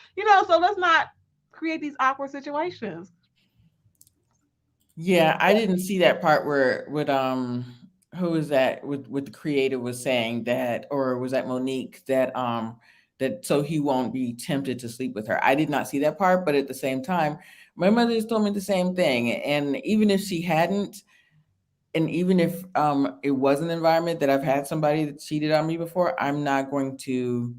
So let's not create these awkward situations. Yeah, I didn't see that part where with who was that with the creator was saying that, or was that Monique that so he won't be tempted to sleep with her. I did not see that part, but at the same time, my mother just told me the same thing. And even if she hadn't, and even if it was an environment that I've had somebody that cheated on me before, I'm not going to,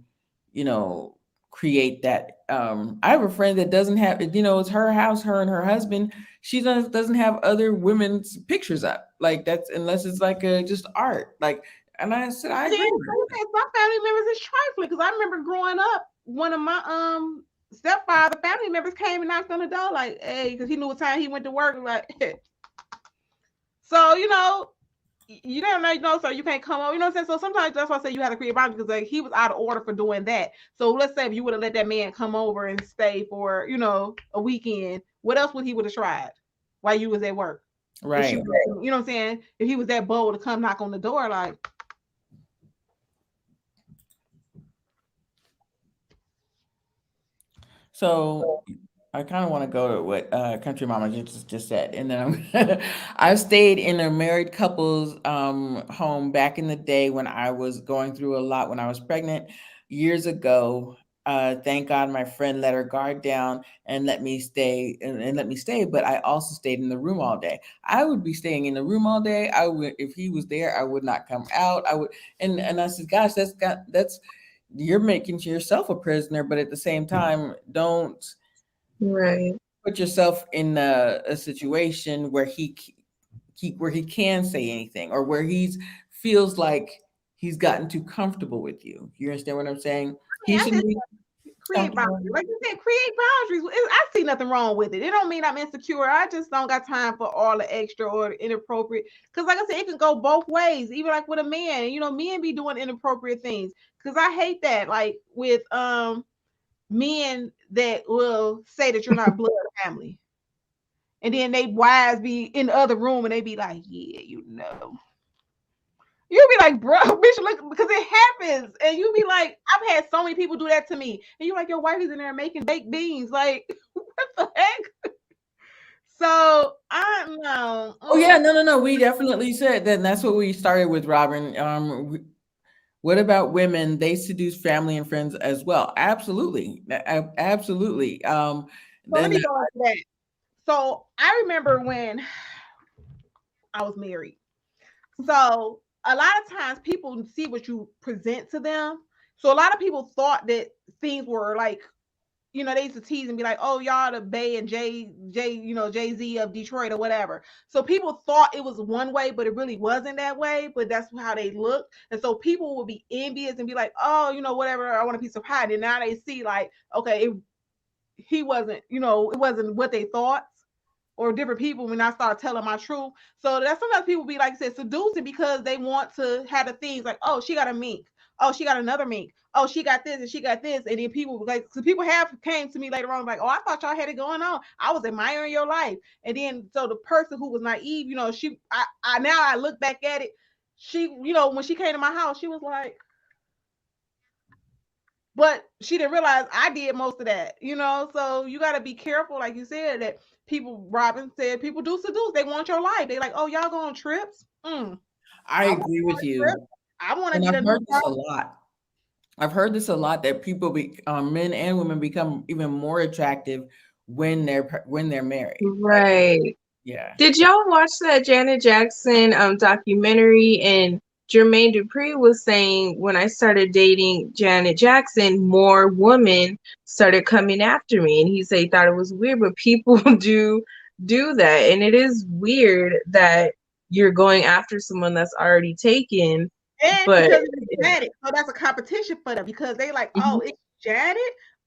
you know, create that. I have a friend that doesn't have, it's her house, her and her husband. She doesn't have other women's pictures up, like that's, unless it's like just art. Like, and I said I And then agree with her. some family members is trifling because I remember growing up, one of my stepfather family members came and knocked on the door like, hey, because he knew what time he went to work. Like, so you don't know, so you can't come over. You know what I'm saying? So sometimes that's why I say you have to create boundaries because like he was out of order for doing that. So let's say if you would have let that man come over and stay for a weekend, what else would he would have tried while you was at work? If she, Right. you know what I'm saying? If he was that bold to come knock on the door, like, So I kind of want to go to what Country Mama just said, and then I've stayed in a married couple's home back in the day when I was going through a lot when I was pregnant. years ago. Thank God my friend let her guard down and let me stay and let me stay, but I also stayed in the room all day. I would be staying in the room all day. I would, if he was there, I would not come out. I would, and I said, gosh, that's you're making yourself a prisoner, but at the same time, don't Right. put yourself in a situation where where he can say anything, or where he's feels like he's gotten too comfortable with you. You understand what I'm saying? I He mean, I shouldn't just be create comfortable. boundaries. Like you said, create boundaries. I see nothing wrong with it. It don't mean I'm insecure. I just don't got time for all the extra or the inappropriate. Because like I said, it can go both ways. Even like with a man, men be doing inappropriate things. Because I hate that. Like with men that will say that you're not blood family, and then they wives be in the other room and they be like, yeah, You'll be like, bro, bitch, look, because it happens. And you be like, I've had so many people do that to me. And you're like, your wife is in there making baked beans. Like, what the heck? So I don't know. Oh yeah, no. We definitely said that. And that's what we started with, Robin. What about women? They seduce family and friends as well. Absolutely, absolutely. So let Then me go into that. So I remember when I was married. So a lot of times people see what you present to them. So a lot of people thought that things were like, they used to tease and be like, "Oh, y'all the Bay and Jay Z of Detroit or whatever." So people thought it was one way, but it really wasn't that way. But that's how they looked, and so people would be envious and be like, "Oh, whatever. I want a piece of pie." And now they see like, okay, he wasn't, it wasn't what they thought, or different people when I start telling my truth. So that's sometimes people be like I said, seducing because they want to have the things like, oh, she got a mink. Oh, she got another mink. Oh, she got this and she got this. And then people like, so people have came to me later on like, oh, I thought y'all had it going on. I was admiring your life. And then so the person who was naive, I now I look back at it. She, when she came to my house, she was like, but she didn't realize I did most of that. So you got to be careful, like you said, that people, Robin said, people do seduce. They want your life. They like, oh, y'all go on trips. I I want agree with a trip. you, I want to and get I've a new heard this car. a lot. I've heard this a lot that men and women become even more attractive when they're married. Right. Yeah, Did y'all watch that Janet Jackson documentary? And Jermaine Dupri was saying when I started dating Janet Jackson, more women started coming after me, and he said he thought it was weird, but people do that, and it is weird that you're going after someone that's already taken, And but because it's Janet, so that's a competition for them because they like, oh, it's Janet.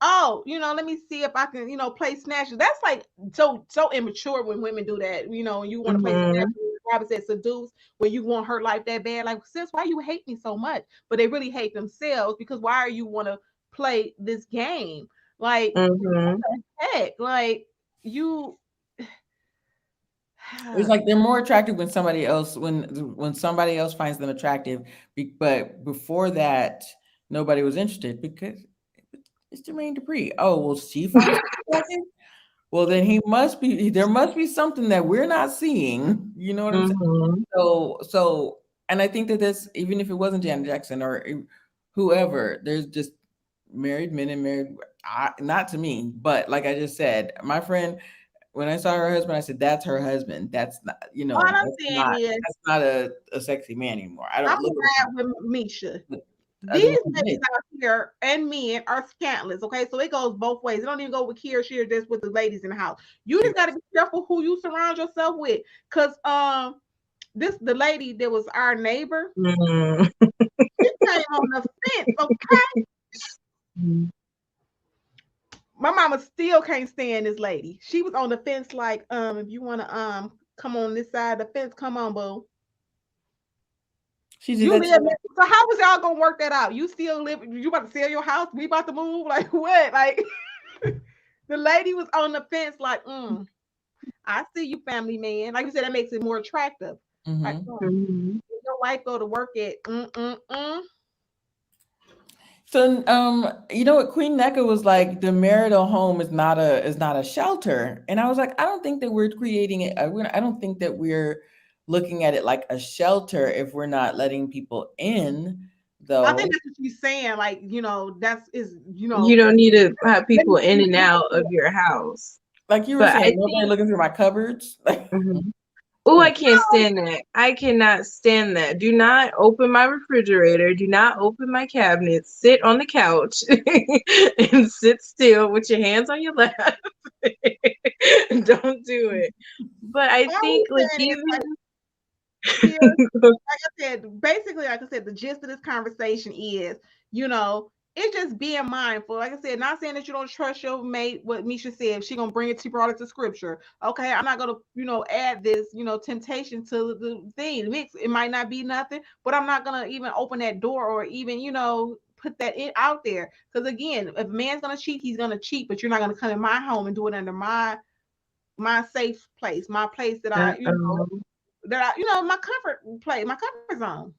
Oh, let me see if I can, play snatches. That's like so immature when women do that. When you want to play snatches. Mhm, Robin said seduce when you want her life that bad. Like, sis, why you hate me so much? But they really hate themselves because why are you want to play this game? Like, mhm, what the heck? Like you. it's like they're more attractive when somebody else finds them attractive, but before that, nobody was interested because it's Jermaine Dupri. Oh, well, she finds him attractive. Well, then there must be something that we're not seeing. You know what I'm saying? mhm, So, and I think that that's even if it wasn't Janet Jackson or whoever, there's just married men and married, not to me, but like I just said, my friend, when I saw her husband, I said, that's her husband. That's not, All I'm saying is, that's not a sexy man anymore. I I'm don't look at ride with Misha. him as These a woman. ladies out here and men are scantless, okay? So it goes both ways. It don't even go with Kier Shear, just with the ladies in the house. You just gotta be careful who you surround yourself with. Cause the lady that was our neighbor, mhm, she came on the fence, okay? mhm. My mama still can't stand this lady. She was on the fence, like, if you wanna come on this side of the fence, come on, boo. She did You that live to next, so how was y'all gonna work that out? You still live, you about to sell your house? We about to move? Like what? Like the lady was on the fence, like, I see you, family man. Like you said, that makes it more attractive. Like, me. Mhm. your wife go to work at So, you know what? Queen Neka was like, the marital home is not a shelter, and I was like, I don't think that we're creating it. I don't think that we're looking at it like a shelter if we're not letting people in. I think though. that's what she's saying. Like, that's is You don't need to have let people me in be and out of comfortable. your house. Like you were But I saying, nobody think, looking through my cupboards. Like, mhm. Oh, I can't stand that. I cannot stand that. Do not open my refrigerator. Do not open my cabinet. Sit on the couch and sit still with your hands on your lap. Don't do it. But I All think, he's like, saying is even like here, like I said, basically, like I said, the gist of this conversation is, it's just being mindful. Like I said, not saying that you don't trust your mate. What Misha said, if she gonna bring it, she brought it to scripture. Okay, I'm not gonna, add this, temptation to the thing. Mix. It might not be nothing, but I'm not gonna even open that door or even, put that in out there. Because again, if a man's gonna cheat, he's gonna cheat. But you're not gonna come in my home and do it under my safe place, my place that uh-oh. my comfort place, my comfort zone.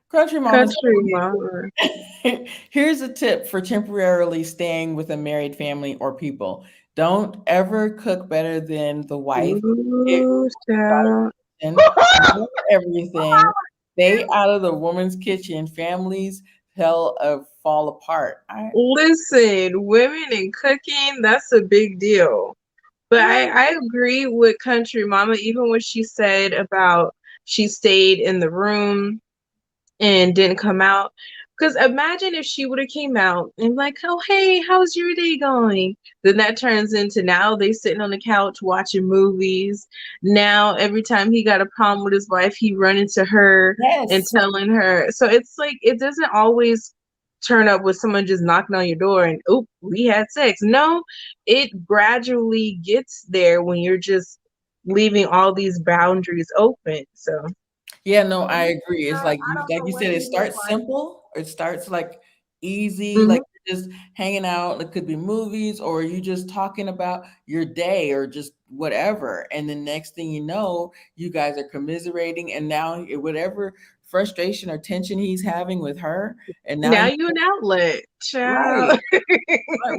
Country Mama Country said, mama. here's a tip for temporarily staying with a married family or people. Don't ever cook better than the wife. If Ooh, got child. a kitchen, know everything. Stay out of the woman's kitchen. Families fall apart. Listen, women and cooking, that's a big deal. But I agree with Country Mama, even when she said about she stayed in the room and didn't come out. Because imagine if she would have came out and like, oh hey, how's your day going? Then that turns into now they sitting on the couch watching movies. Now every time he got a problem with his wife, he run into her and Yes. telling her. So it's like it doesn't always turn up with someone just knocking on your door and oop, we had sex. No, it gradually gets there when you're just leaving all these boundaries open. So Yeah, no, So I agree. It's like I don't like know you what said, it he looked starts like. simple, or it starts like easy, mhm. like you're just hanging out. It could be movies, or you just talking about your day, or just whatever. And the next thing you know, you guys are commiserating, and now whatever frustration or tension he's having with her, and now Now you you an outlet, right, child.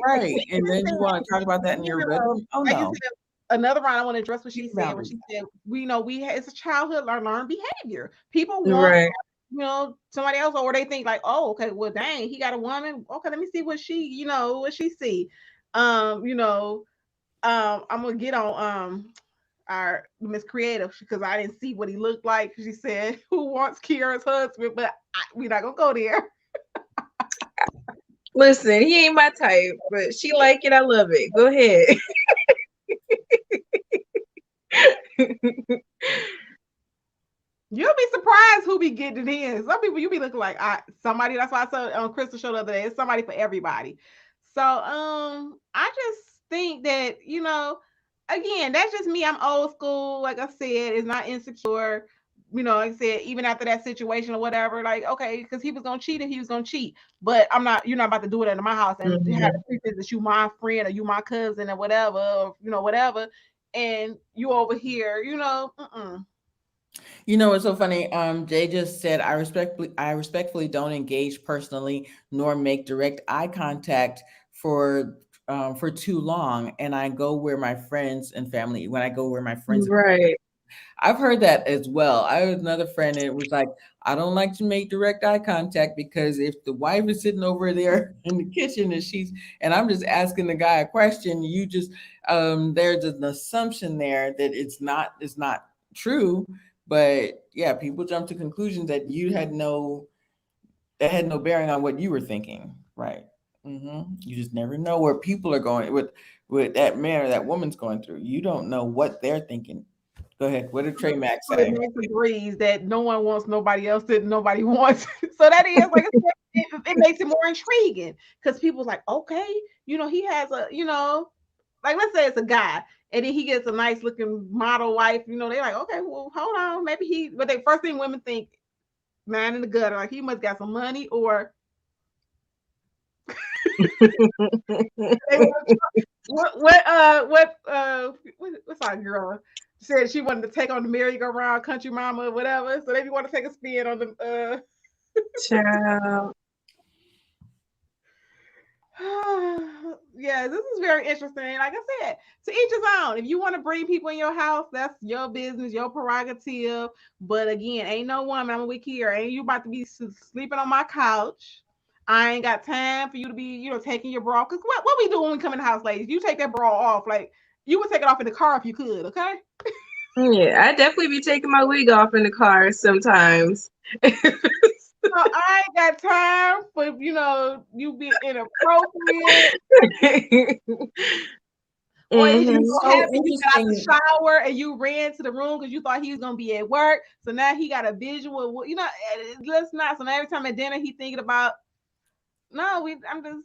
right, and then you want to talk about that in your Even, bedroom. Oh like you no, said, another round. I want to address what keep she your said. When boundaries. she said, it's a childhood learned behavior. People want, Right. somebody else, or they think like, oh, okay, well, dang, he got a woman. Okay, let me see what she see. Um, you know, I'm gonna get on our Miss Creative because I didn't see what he looked like. She said, "Who wants Kiara's husband?" But we're not gonna go there. Listen, he ain't my type, but she like it. I love it. Go ahead. You'll be surprised who be getting it in. Some people you be looking like somebody. That's why I saw on Crystal show the other day. It's somebody for everybody. So I just think that again, that's just me. I'm old school. Like I said, it's not insecure. Like I said, even after that situation or whatever, like okay, because he was gonna cheat if he was gonna cheat. But I'm not. You're not about to do it under my house and have Mhm. the pretense that you my friend or you my cousin or whatever, or whatever, and you over here, mm-mm. It's so funny. Jay just said, I respectfully don't engage personally nor make direct eye contact for too long, and I go where my friends and family when I go where my friends. Right. I've heard that as well. I had another friend, and it was like, I don't like to make direct eye contact because if the wife is sitting over there in the kitchen and I'm just asking the guy a question, there's an assumption there that it's not true. But yeah, people jump to conclusions that had no bearing on what you were thinking. Right. You just never know where people are going with that man or that woman's going through. You don't know what they're thinking. Go ahead. What did Trey Max It say? makes agrees that no one wants nobody else that nobody wants. So that is like I said, it makes it more intriguing because people's like, okay, he has like let's say it's a guy and then he gets a nice looking model wife, they're like, okay, well, hold on, maybe but they first thing women think, man in the gutter, like he must got some money or they want to what's our girl said she wanted to take on the merry-go-round country mama or whatever. So they want to take a spin on the Child. Yeah, this is very interesting. Like I said, to each his own. If you want to bring people in your house, that's your business, your prerogative. But again, ain't no woman. I'm with here. Ain't you about to be sleeping on my couch? I ain't got time for you to be, taking your bra. Cause what we do when we come in the house, ladies? You take that bra off. Like you would take it off in the car if you could. Okay. Yeah, I definitely be taking my wig off in the car sometimes. So I ain't got time for you be inappropriate. Or it It's Hmm. so so happened you got out the interesting. shower and you ran to the room because you thought he was gonna be at work. So now he got a visual. Let's not. So now every time at dinner he thinking about no. I'm just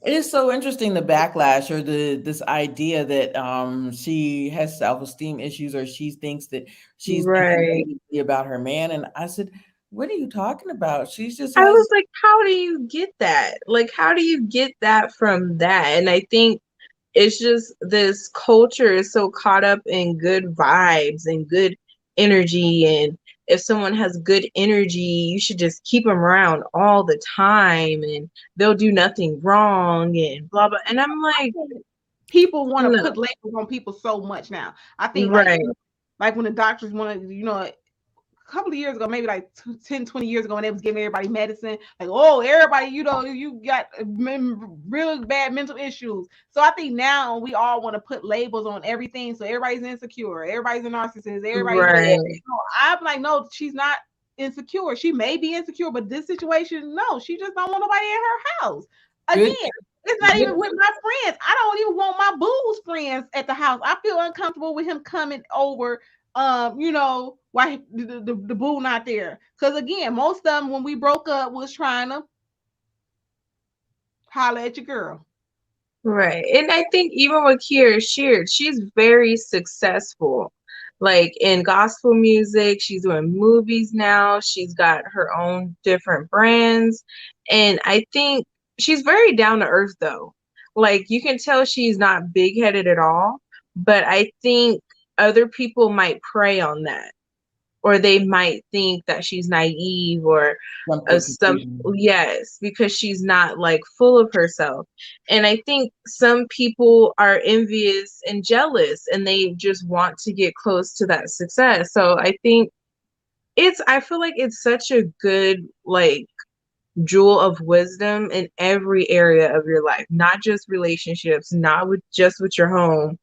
It is so interesting the backlash or this idea that she has self-esteem issues or she thinks that she's thinking Right. negatively about her man. And I said, what are you talking about? She just I was has like, how do you get that? Like, how do you get that from that? And I think it's just this culture is so caught up in good vibes and good energy. And if someone has good energy, you should just keep them around all the time and they'll do nothing wrong and blah, blah. And I'm like, people want to no, put labels on people so much now. I think right, like when the doctors want to a couple of years ago, maybe like 10, 20 years ago, when they was giving everybody medicine, like, oh, everybody, you got really bad mental issues. So I think now we all want to put labels on everything. So everybody's insecure, everybody's a narcissist, everybody this. right, No, I'm like, no, she's not insecure. She may be insecure, but this situation, no, she just don't want nobody in her house. good, Again, it's not good. even with my friends. I don't even want my boo's friends at the house. I feel uncomfortable with him coming over why the boo not there. Because again, most of them when we broke up was trying to holler at your girl. right. And I think even what Kiera shared, she's very successful. Like in gospel music, she's doing movies now. She's got her own different brands. And I think she's very down to earth though. Like you can tell she's not big headed at all. But I think other people might prey on that or they might think that she's naive or Something some confusion. yes because she's not like full of herself. And I think some people are envious and jealous and they just want to get close to that success. So I think I feel like it's such a good like jewel of wisdom in every area of your life, not just relationships, not with just with your home,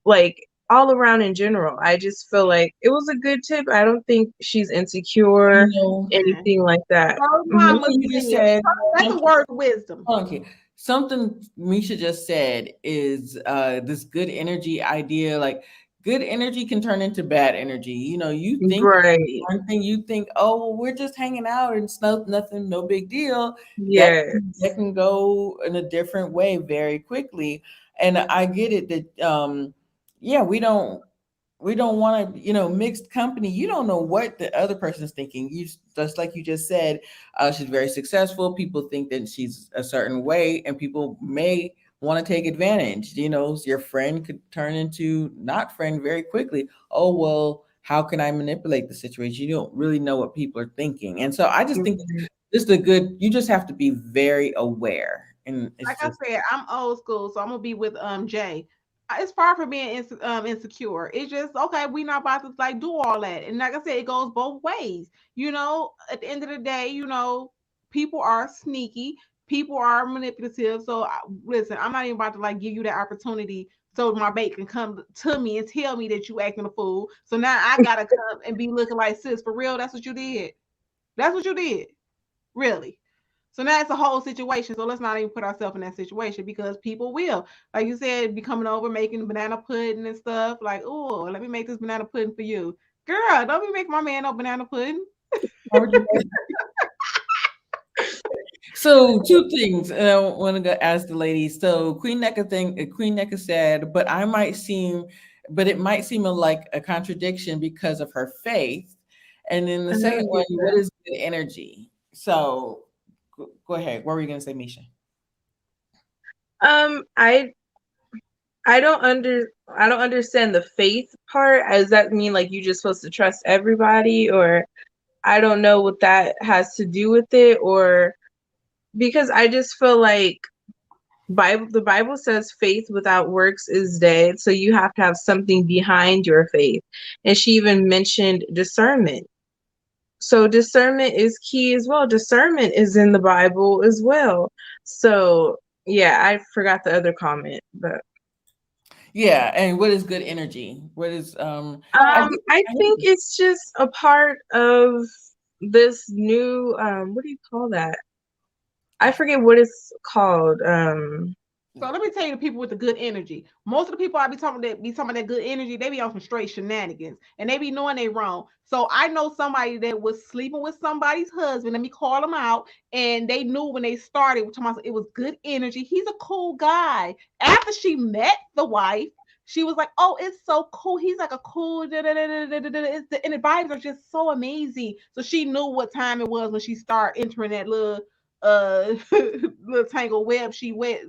like all around in general. I just feel like it was a good tip. I don't think she's You insecure, know, anything like that. Her Mhm. mom something was you just saying, said. that's a word of wisdom. Okay. Something Misha just said is this good energy idea. Like good energy can turn into bad energy. You think Right. one thing, you think, oh, well, we're just hanging out and it's nothing, no big deal. That Yes. that can go in a different way very quickly. And I get it that yeah, we don't want to, mixed company. You don't know what the other person's thinking. You just like you just said, she's very successful. People think that she's a certain way, and people may want to take advantage. Your friend could turn into not friend very quickly. Oh, well, how can I manipulate the situation? You don't really know what people are thinking. And so I just think Mhm. this is a good, you just have to be very aware. And Like it's I just, said, I'm old school, so I'm gonna be with Jay. It's far from being insecure. It's just okay. We not about to like do all that. And like I said, it goes both ways. At the end of the day, people are sneaky. People are manipulative. So listen, I'm not even about to like give you that opportunity so my mate can come to me and tell me that you acting a fool. So now I gotta come and be looking like sis for real. That's what you did. That's what you did. Really. So now it's a whole situation. So let's not even put ourselves in that situation because people will, like you said, be coming over making banana pudding and stuff. Like, oh, let me make this banana pudding for you, girl. Don't be making my man no banana pudding. how would you So two things, and I want to go ask the ladies. So Queen Necka said, but it might seem like a contradiction because of her faith. And then the I second don't one, get what that. is good energy? So go ahead. What were you going to say, Misha? Um, I I don't understand the faith part. Does that mean like you just supposed to trust everybody or I don't know what that has to do with it or because I just feel like the Bible says faith without works is dead. So you have to have something behind your faith. And she even mentioned discernment. So discernment is key as well. Discernment is in the Bible as well. So yeah, I forgot the other comment, but Yeah, and what is good energy? What is I Um, get I I think hear it's just a part of this new what do you call that? I forget what it's called. so let me tell you the people with the good energy. Most of the people I be talking about that good energy, they be on some straight shenanigans and they be knowing they wrong. So I know somebody that was sleeping with somebody's husband. Let me call them out. And they knew when they started, it was good energy. He's a cool guy. After she met the wife, she was like, "Oh, it's so cool. He's like a cool da, da, da, da, da, da, da. And the vibes are just so amazing." So she knew what time it was when she started entering that little little tangle web she webbed.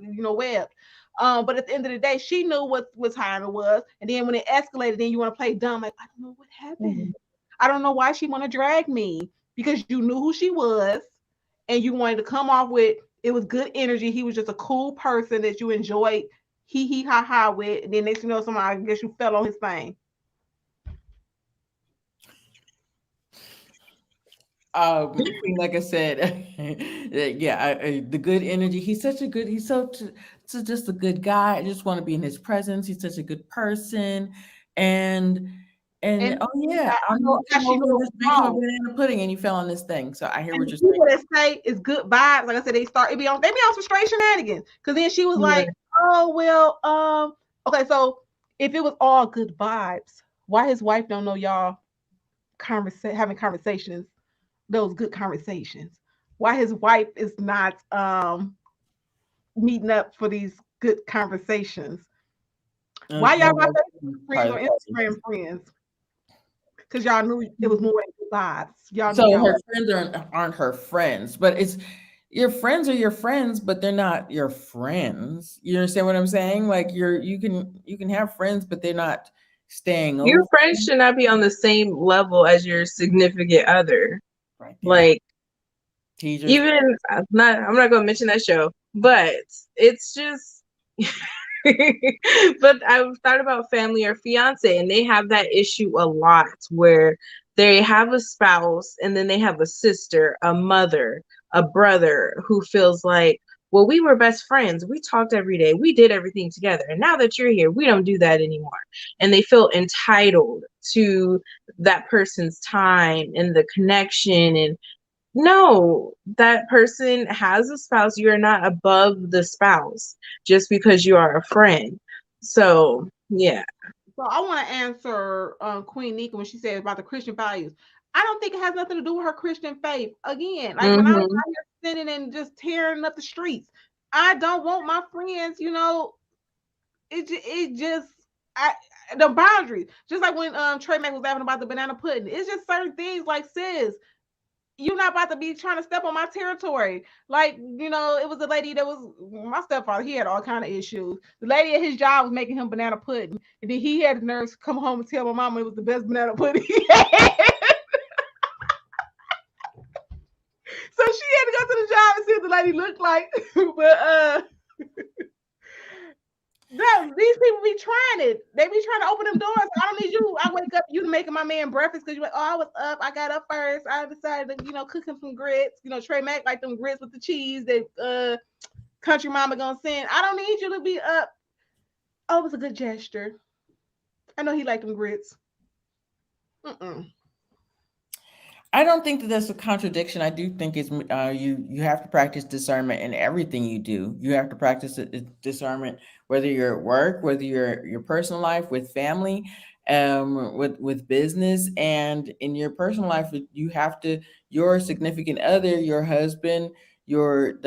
But at the end of the day, she knew what time it was. And then when it escalated, then you want to play dumb, like, I don't know what happened. I don't know why she want to drag me, because you knew who she was and you wanted to come off with it was good energy. He was just a cool person that you enjoyed he ha ha with. And then next you know, somebody, I guess you fell on his thing. Queen, like I said, yeah, the good energy. He's so just a good guy. I just want to be in his presence. He's such a good person, and And oh yeah, I I'm know gonna how come she over knew and it was just make him a wrong. banana pudding, and you fell on this thing. So I hear And what the you're people saying. that say it's good vibes, like I said, they be on some straight shenanigans. Cause then she was Yeah. like, "Oh well, okay, so if it was all good vibes, why his wife don't know y'all having conversations, those good conversations? Why his wife is not meeting up for these good conversations? Why y'all not Facebook Part friends of or the problem. Instagram friends? Cause y'all knew it was more than good vibes. Y'all knew So y'all her was friends aren't her friends, but it's your friends are your friends, but they're not your friends. You understand what I'm saying? Like you can have friends, but they're not staying Your over friends should not be on the same level as your significant other. right there. Like Teachers. even I'm not gonna mention that show, but it's just but I've thought about family or fiance, and they have that issue a lot where they have a spouse and then they have a sister, a mother, a brother who feels like, well, we were best friends. We talked every day. We did everything together. And now that you're here, we don't do that anymore. And they feel entitled to that person's time and the connection. And no, that person has a spouse. You're not above the spouse just because you are a friend. So, yeah. So I want to answer Queen Nika when she said about the Christian values. I don't think it has nothing to do with her Christian faith. Again, like when I was Mm-hmm. out here sitting and just tearing up the streets, I don't want my friends, it just I the boundaries. Just like when Trey Mack was laughing about the banana pudding. It's just certain things like, sis, you're not about to be trying to step on my territory. Like, it was a lady that was my stepfather. He had all kind of issues. The lady at his job was making him banana pudding, and then he had the nerves to come home and tell my mama it was the best banana pudding he had. So she had to go to the job and see what the lady looked like. But no, these people be trying it. They be trying to open them doors. I don't need you. I wake up, you making my man breakfast because you're like, oh, I was up. I got up first. I decided to, cook him some grits. Trey Mack like them grits with the cheese that country mama gonna send. I don't need you to be up. Oh, it was a good gesture. I know he liked them grits. Mm-mm. I don't think that that's a contradiction. I do think it's you have to practice discernment in everything you do. You have to practice discernment whether you're at work, whether you're your personal life with family, with business, and in your personal life. You have to your significant other, your husband, your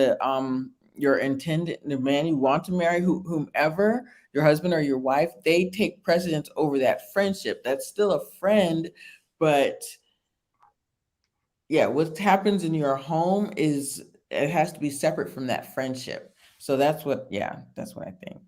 intended the man you want to marry, whomever your husband or your wife, they take precedence over that friendship. That's still a friend, but yeah, what happens in your home is it has to be separate from that friendship. So that's what I think.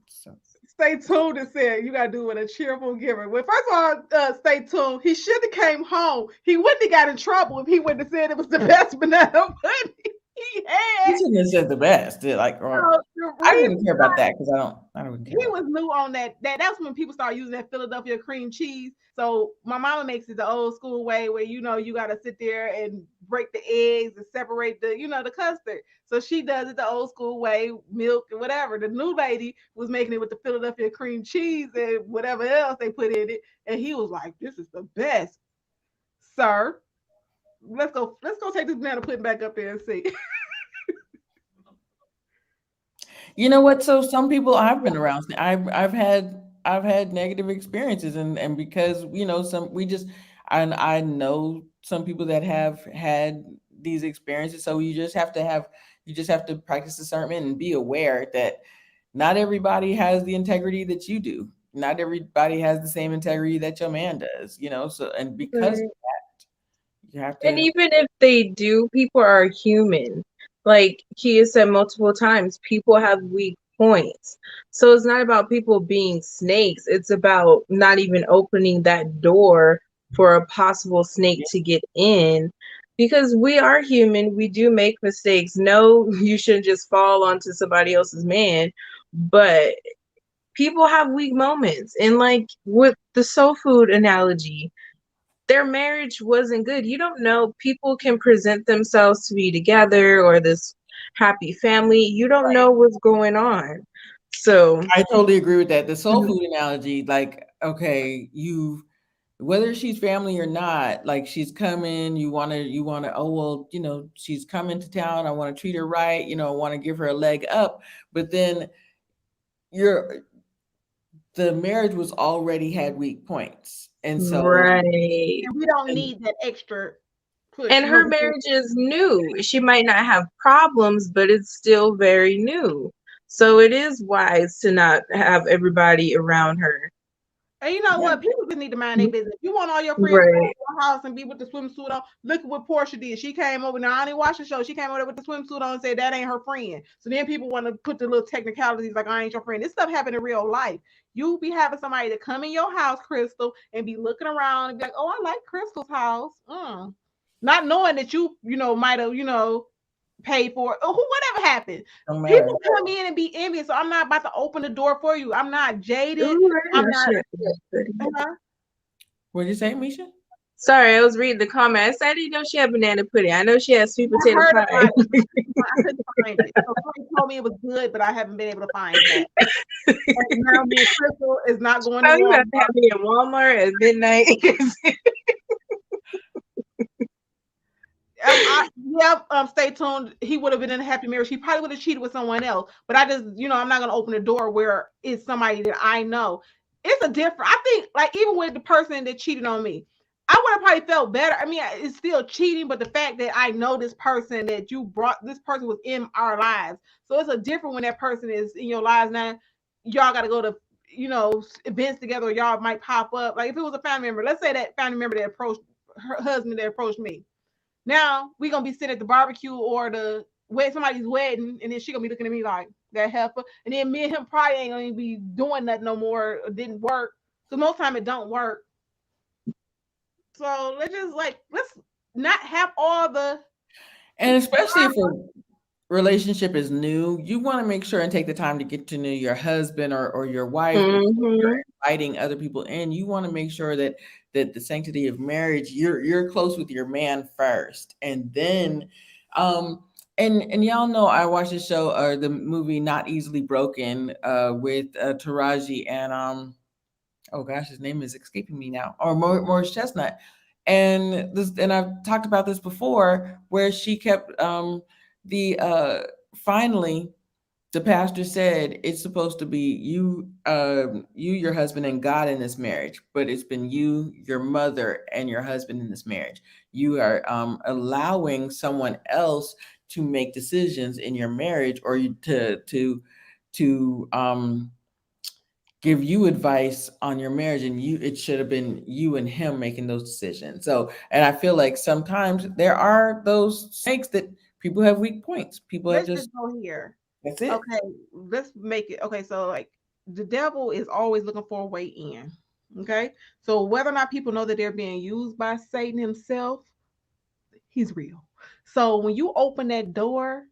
So Stay tuned and said you gotta do it with a cheerful giver. Well, first of all, stay tuned. He should have came home. He wouldn't have got in trouble if he wouldn't have said it was the best banana pudding. he You had. shouldn't have said the best. Like, or The I reason wouldn't care about that because I don't really care he about was new on that. That's when people started using that Philadelphia cream cheese. So my mama makes it the old school way where you gotta sit there and break the eggs and separate the custard. So she does it the old school way, milk and whatever. The new lady was making it with the Philadelphia cream cheese and whatever else they put in it. And he was like, "This is the best, sir. Let's go take this banana pudding back up there and see." You know what? So some people I've been around, I've had negative experiences, and because some we just and I know some people that have had these experiences. So you just have to practice discernment and be aware that not everybody has the integrity that you do. Not everybody has the same integrity that your man does. So and because Right. you have And to. even if they do, people are human. Like Kia said multiple times, people have weak points. So it's not about people being snakes. It's about not even opening that door for a possible snake to get in. Because we are human, we do make mistakes. No, you shouldn't just fall onto somebody else's man. But people have weak moments. And like with the soul food analogy, their marriage wasn't good. You don't know. People can present themselves to be together or this happy family. You don't know what's going on. So, I totally agree with that. The soul mhm, food analogy, like, okay, whether she's family or not, like she's coming, you wanna, oh well, she's coming to town. I want to treat her right, I want to give her a leg up. But then your the marriage was already had weak points. And so right. And we don't and need that extra push. And her marriage is new. She might not have problems, but it's still very new. So it is wise to not have everybody around her. And you know yeah, what? People just need to mind their business. You want all your friends to come Right. to your house and be with the swimsuit on. Look at what Portia did. She came over. Now I didn't watch the show. She came over there with the swimsuit on and said that ain't her friend. So then people want to put the little technicalities like I ain't your friend. This stuff happened in real life. You be having somebody to come in your house, Crystal, and be looking around and be like, "Oh, I like Crystal's house," not knowing that you might have paid for it or whatever happened. no matter. People come in and be envious, so I'm not about to open the door for you. I'm not jaded. Ooh, I I'm know not. she had to be good. Uh-huh. What'd you say, Misha? Sorry, I was reading the comments. I didn't know she had banana pudding. I know she had sweet I potato heard pie. about it. I couldn't find it. So somebody told me it was good, but I haven't been able to find that. And now me and Crystal is not going to Oh, you have to Walmart. have me at Walmart at midnight. Stay tuned. He would have been in a happy marriage. He probably would have cheated with someone else. But I just, I'm not gonna open the door where it's somebody that I know. It's a different. I think, like even with the person that cheated on me, I would have probably felt better. I mean, it's still cheating, but the fact that I know this person that you brought, this person was in our lives, so it's a different when that person is in your lives now. Y'all got to go to events together. Or y'all might pop up. Like if it was a family member, let's say that family member that approached her husband that approached me. Now we gonna be sitting at the barbecue or the somebody's wedding, and then she gonna be looking at me like that heifer, and then me and him probably ain't gonna be doing nothing no more. Or didn't work, so most time it don't work. So let's not have all the And especially if a relationship is new, you want to make sure and take the time to get to know your husband or your wife before you're Hmm. inviting other people in. You want to make sure that the sanctity of marriage, you're close with your man first. And then and y'all know I watched the show or the movie Not Easily Broken with Taraji and oh gosh, his name is escaping me now, or Morris Chestnut. And I've talked about this before, where she kept the finally the pastor said it's supposed to be you, your husband, and God in this marriage, but it's been you, your mother, and your husband in this marriage. You are allowing someone else to make decisions in your marriage, or you to give you advice on your marriage, and it should have been you and him making those decisions. So, and I feel like sometimes there are those snakes that people have weak points. People have let's just just go here. that's it. Okay, let's make it okay. So like the devil is always looking for a way in. Okay, so whether or not people know that they're being used by Satan himself, He's real. So when you open that door,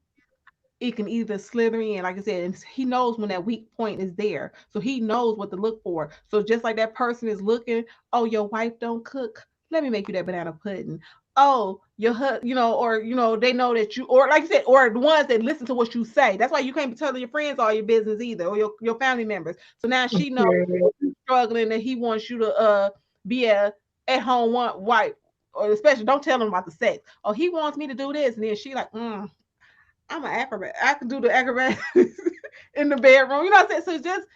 it can either slither in, like I said, and he knows when that weak point is there. So he knows what to look for. So just like that person is looking, oh, your wife don't cook. Let me make you that banana pudding. Oh, or they know that you, or like I said, or the ones that listen to what you say. That's why you can't be telling your friends all your business either, or your family members. So now she knows you're struggling, that he wants you to be a at home one wife, or especially don't tell him about the sex. Oh, he wants me to do this, and then she like, I'm an acrobat. I can do the acrobat in the bedroom. You know what I'm saying? So it's just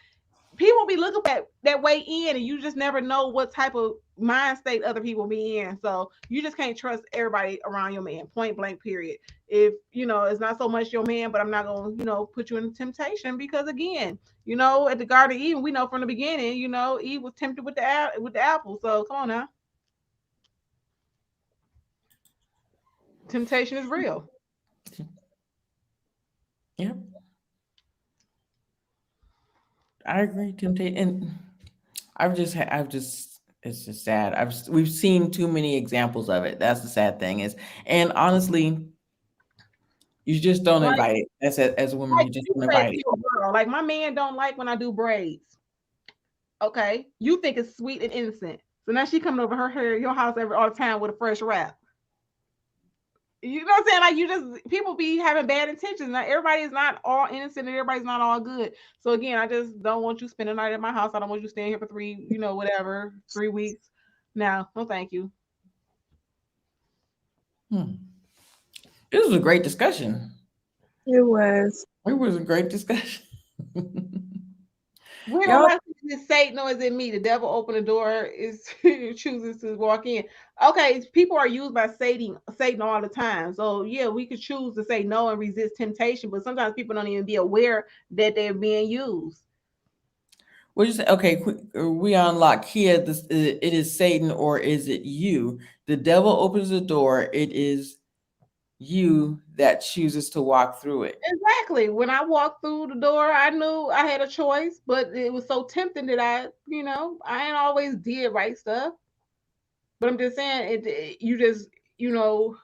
people be looking at that way in, and you just never know what type of mind state other people be in. So you just can't trust everybody around your man. Point blank. Period. If it's not so much your man, but I'm not gonna put you in temptation because again, at the Garden of Eden, we know from the beginning, Eve was tempted with the apple. So come on now, temptation is real. Yep, I agree. Temptation, and I've just, it's just sad. We've seen too many examples of it. That's the sad thing is, and honestly, you just don't Like invite it. As a woman, like you just you don't say invite to it. your girl, like my man don't like when I do braids. Okay, you think it's sweet and innocent. So now she coming over her hair, your house all the time with a fresh wrap. You know what I'm saying? Like you just people be having bad intentions. Now everybody is not all innocent and everybody's not all good. So again, I just don't want you spending the night at my house. I don't want you staying here for whatever, 3 weeks. No, thank you. Hmm. This was a great discussion. It was. It was a great discussion. We don't Y'all, like is it Satan or is it me? The devil open the door is chooses to walk in. Okay, people are used by Satan all the time. So yeah, we could choose to say no and resist temptation, but sometimes people don't even be aware that they're being used. what you say? Okay, we unlock here. It is Satan or is it you? The devil opens the door. It is you that chooses to walk through it. Exactly. When I walked through the door, I knew I had a choice, but it was so tempting that I ain't always did right stuff. But I'm just saying, you just, you know,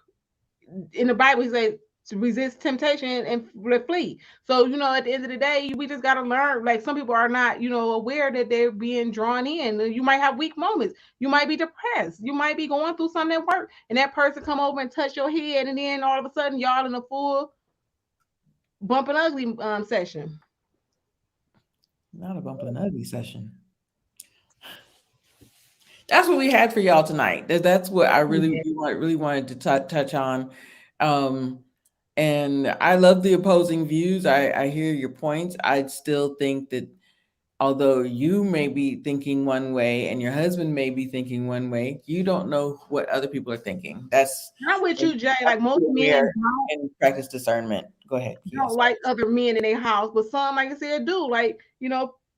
in the Bible, he says to resist temptation and flee. So, at the end of the day, we just got to learn. Like some people are not, aware that they're being drawn in. You might have weak moments. You might be depressed. You might be going through something at work, and that person come over and touch your head, and then all of a sudden, y'all in a full bumping ugly session. Not a bump and ugly session. That's what we had for y'all tonight. That's what I Yeah. really wanted to touch on. Um, and I love the opposing views. I hear your points. I still think that although you may be thinking one way and your husband may be thinking one way, you don't know what other people are thinking. I'm with You you, Jay. have Like to be most men aware and practice discernment. Go ahead, Kia. don't like other men in their house, but some, like I said, do. Like,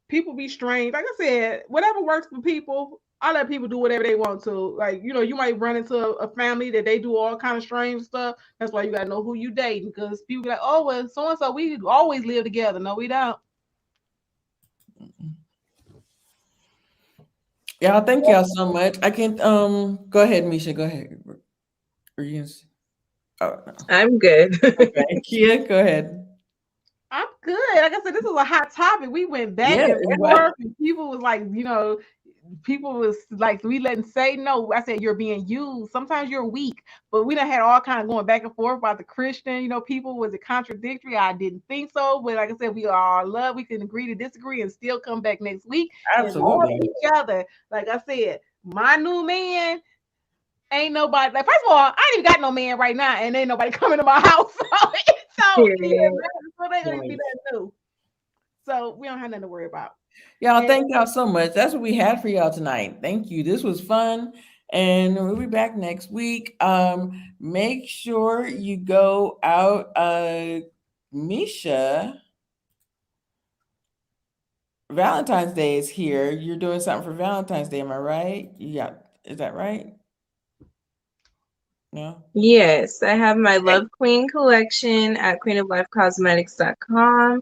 people be strange. Like I said, whatever works for people, I let people do whatever they want to. Like, you might run into a family that they do all kind of strange stuff. That's why you gotta know who you dating, because people be like, oh well, so and so we always live together. No, we don't. Y'all, thank y'all so much. I can't go ahead, Misha. Go ahead. Are you gonna oh no. I'm good. Okay. Kia, go ahead. I'm good. Like I said, this is a hot topic. We went back Yeah, and it was. forth, and people was like, people was like, we letting say no. I said you're being used. Sometimes you're weak, but we done had all kind of going back and forth about the Christian. People, was it contradictory? I didn't think so, but like I said, we are love. We can agree to disagree and still come back next week and love Absolutely. each other. Like I said, my new man ain't nobody. Like first of all, I ain't even got no man right now, and ain't nobody coming to my house. So yeah, Period. so they gonna be Right. that too. So we don't have nothing to worry about. Y'all, And thank y'all so much. That's what we had for y'all tonight. Thank you. This was fun. And we'll be back next week. Make sure you go out. Misha, Valentine's Day is here. You're doing something for Valentine's Day, am I right? Yeah, is that right? No? Yes, I have my Okay. Love Queen collection at queenoflifecosmetics.com.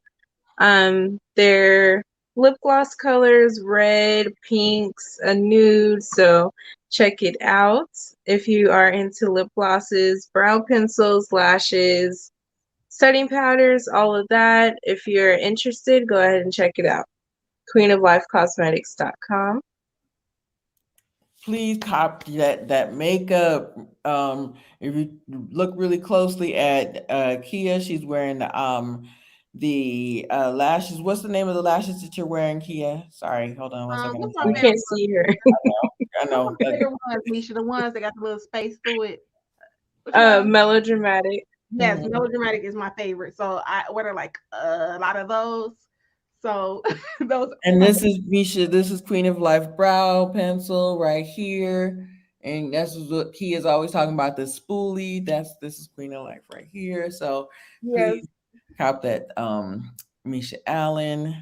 They're lip gloss colors, red, pinks, a nude. So Check it out. If you are into lip glosses, brow pencils, lashes, setting powders, all of that. If you're interested, go ahead and check it out. queenoflifecosmetics.com. Please copy that makeup. If you look really closely at Kia, she's wearing the lashes. What's the name of the lashes that you're wearing, Kia? Sorry, hold on one second. I'm What's my You sorry. favorite can't one? see her. I What's know. my favorite ones, Misha? The ones that got the little space through it. Which one? Melodramatic. Yes, Mhm. melodramatic is my favorite. So I order like a lot of those. So those And are this is Misha. This is Queen of Life brow pencil right here. And that's what Kia is always talking about, the spoolie. This is Queen of Life right here. So Yes. please cop that Misha Allen.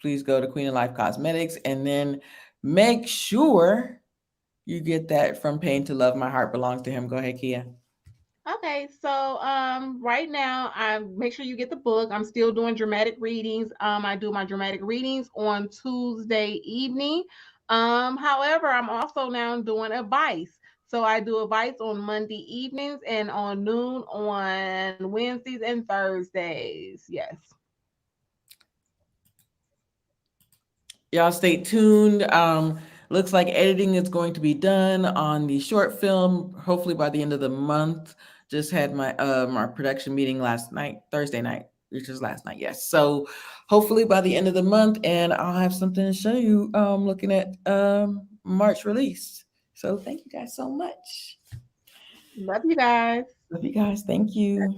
Please go to Queen of Life Cosmetics and then make sure you get that From Pain to Love. My heart belongs to him. Go ahead, Kia. okay. So right now I make sure you get the book. I'm still doing dramatic readings. I do my dramatic readings on Tuesday evening. However, I'm also now doing advice. So I do advice on Monday evenings and on noon on Wednesdays and Thursdays. Yes. Y'all stay tuned. Looks like editing is going to be done on the short film, hopefully by the end of the month. Just had my production meeting last night, Thursday night, which was last night, yes. So hopefully by the end of the month, and I'll have something to show you looking at March release. So thank you guys so much. Love you guys. Love you guys. Thank you.